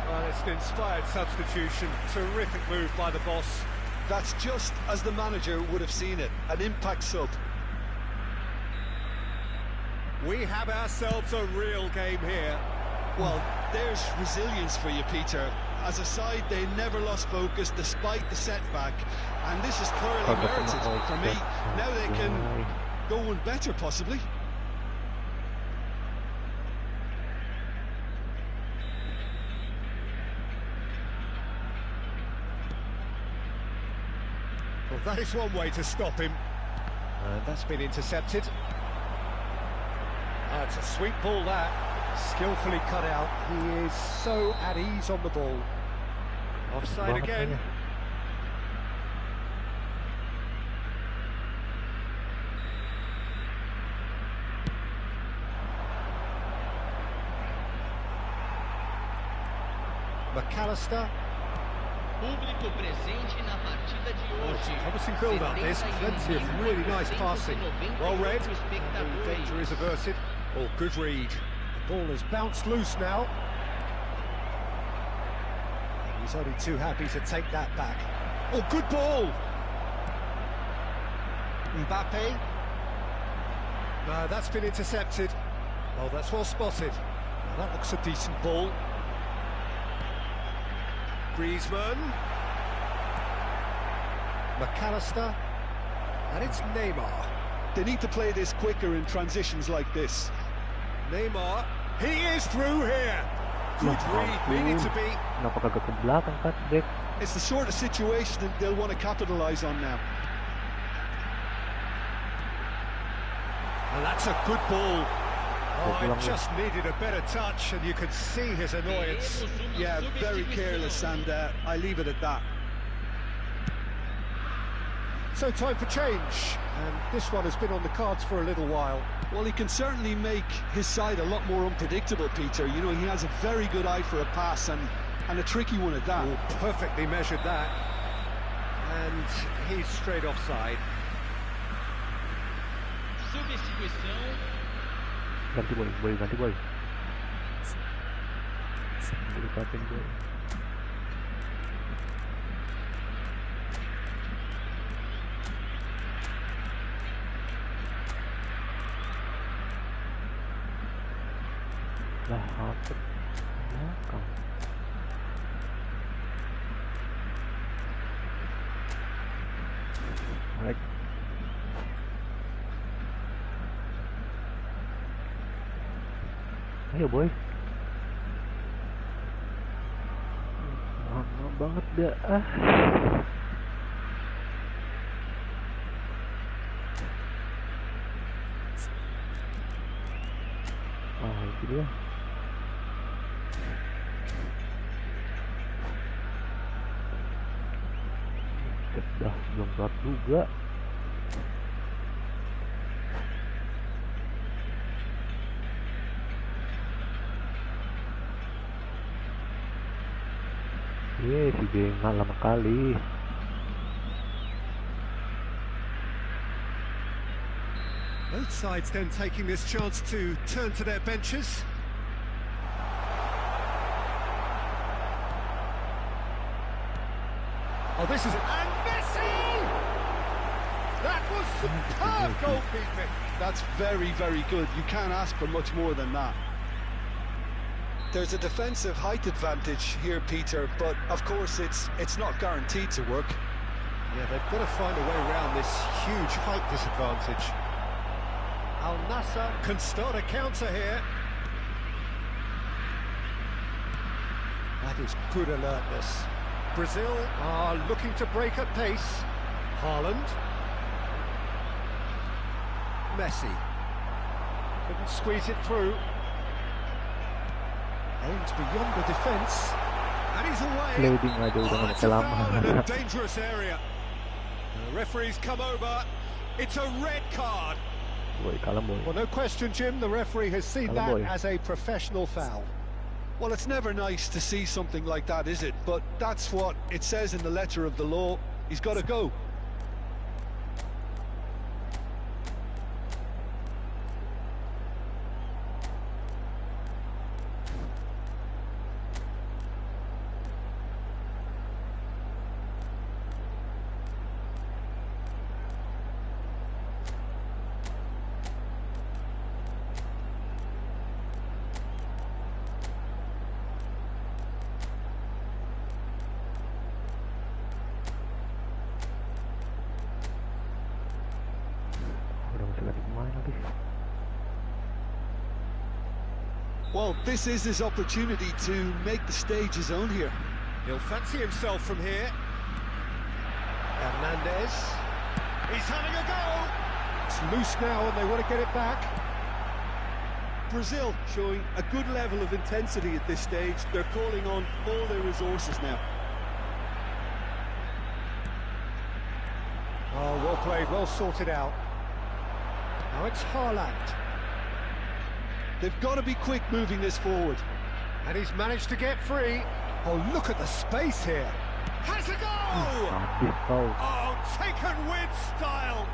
Well, it's an inspired substitution. Terrific move by the boss. That's just as the manager would have seen it. An impact sub. We have ourselves a real game here. Well, there's resilience for you, Peter. As a side, they never lost focus despite the setback, and this is clearly merited for me. Now they can go one better, possibly. Well, that is one way to stop him. And that's been intercepted. That's a sweet ball, that. Skillfully cut out. He is so at ease on the ball. Offside again. McAllister. Público presente na partida de Oh, it's a hoje. promising build-up. There's plenty of really nice passing. Well read. And the danger is averted. Oh, good read. The ball has bounced loose now. He's only too happy to take that back. Oh, good ball! Mbappe. No, that's been intercepted. Oh, that's well spotted. Now that looks a decent ball. Griezmann. McAllister. And it's Neymar. They need to play this quicker in transitions like this. Neymar. He is through here. Good read, needed to be. Napakagad ng belakang cutback. It's the sort of situation that they'll want to capitalise on now. And that's a good ball. Oh, it just needed a better touch, and you could see his annoyance. Yeah, very careless, and I leave it at that. So time for change, and this one has been on the cards for a little while. Well, he can certainly make his side a lot more unpredictable, Peter. You know, he has a very good eye for a pass, and a tricky one at that. Oh, perfectly measured that. And he's straight offside. Substituição. Ganti boy, ganti boy. Deketin boy. Lah, apa? Belakang. Right. Ayo boy. Lama banget dah. Itu dia. Dah belum kelar juga. Si Bengal lama kali. Both sides then taking this chance to turn to their benches. Oh, this is it. And Messi! That was superb goalkeeping. That's very, very good. You can't ask for much more than that. There's a defensive height advantage here, Peter, but of course it's not guaranteed to work. Yeah, they've got to find a way around this huge height disadvantage. Al Nassr can start a counter here. That is good alertness. Brazil are looking to break at pace. Haaland. Messi. Couldn't squeeze it through. Aims beyond the defence. And he's away. It's a foul in a dangerous area. The referee's come over. It's a red card. Well, no question, Jim, the referee has seen that as a professional foul. Well, it's never nice to see something like that, is it? But that's what it says in the letter of the law. He's got to go. Well, this is his opportunity to make the stage his own here. He'll fancy himself from here. Hernandez. He's having a go. It's loose now and they want to get it back. Brazil showing a good level of intensity at this stage. They're calling on all their resources now. Oh, well played, well sorted out. Now it's Haaland. They've got to be quick moving this forward. And he's managed to get free. Oh, look at the space here. Has a goal! Oh, taken with style.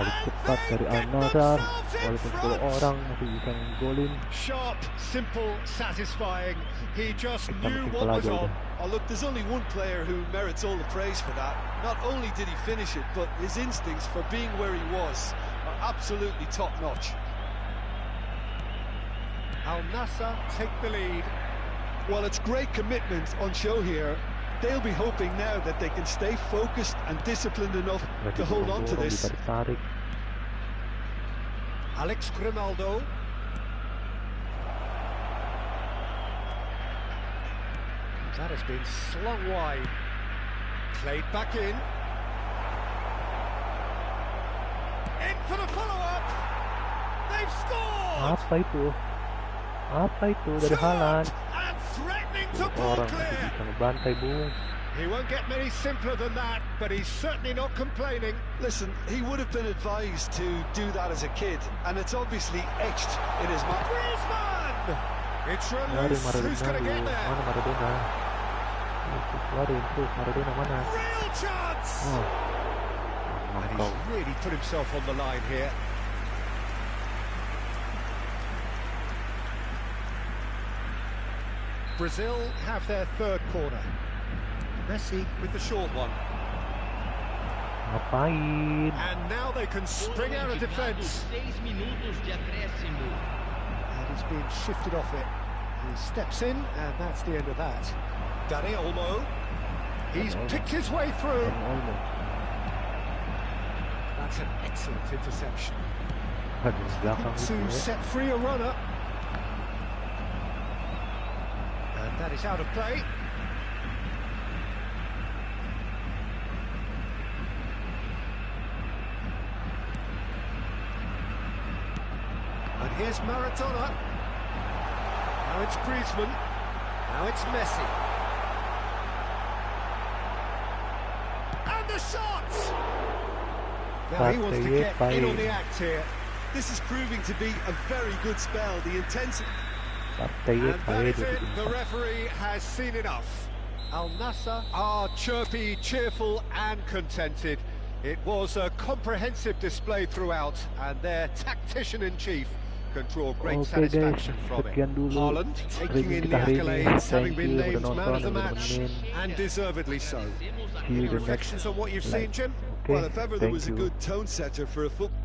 balik cepat dari Al-Nassr, walaupun 10 orang masih bisa golin. Sharp, simple, satisfying. He just knew Simpel what was aja on. udah. Oh, look, there's only one player who merits all the praise for that. Not only did he finish it, but his instincts for being where he was are absolutely top-notch. Al-Nassr take the lead. Well, it's great commitment on show here. They'll be hoping now that they can stay focused and disciplined enough to hold on to this. Ditarik-tarik. Alex Grimaldo. That has been slung wide. Played back in. In for the follow-up. They've scored. Apa itu? Apa itu dari Haaland? And threatening to pull Orang masih clear. bisa ngebantai, Bung. He won't get many simpler than that, but he's certainly not complaining. Listen, he would have been advised to do that as a kid, and it's obviously etched in his mind. Griezmann! It's Lari Reloose. Who's going to get Maradona, there? mana Maradona? Lari terus Maradona mana? Real chance! Oh, And kau. he's really put himself on the line here. Brazil have their third corner. Messi with the short one. Ngapain? And now they can spring out of defence. 6 minutos de acréscimo. And he's being shifted off it. He steps in, and that's the end of that. Dani Olmo. He's picked his way through. Olmo. That's an excellent interception. Aduh, belakang itu To ya. set free a runner. And that is out of play. And here's Maradona. Now it's Griezmann. Now it's Messi. And the shot! Now he wants to get in on the act here. This is proving to be a very good spell. The intensity. Partainya And that kayak is it. The 24. referee has seen enough. Al-Nassr are chirpy, cheerful and contented. It was a comprehensive display throughout, and their tactician-in-chief can draw great Oke, satisfaction guys, from it. sekian dulu Haaland taking review in kita the hari ini. accolades, having Thank been you udah named man nonton, of the udah match, nemenin. and deservedly so. See you Any the next reflections on what you've seen, Jim? Okay, Well, if ever there thank was a you. good tone setter for a football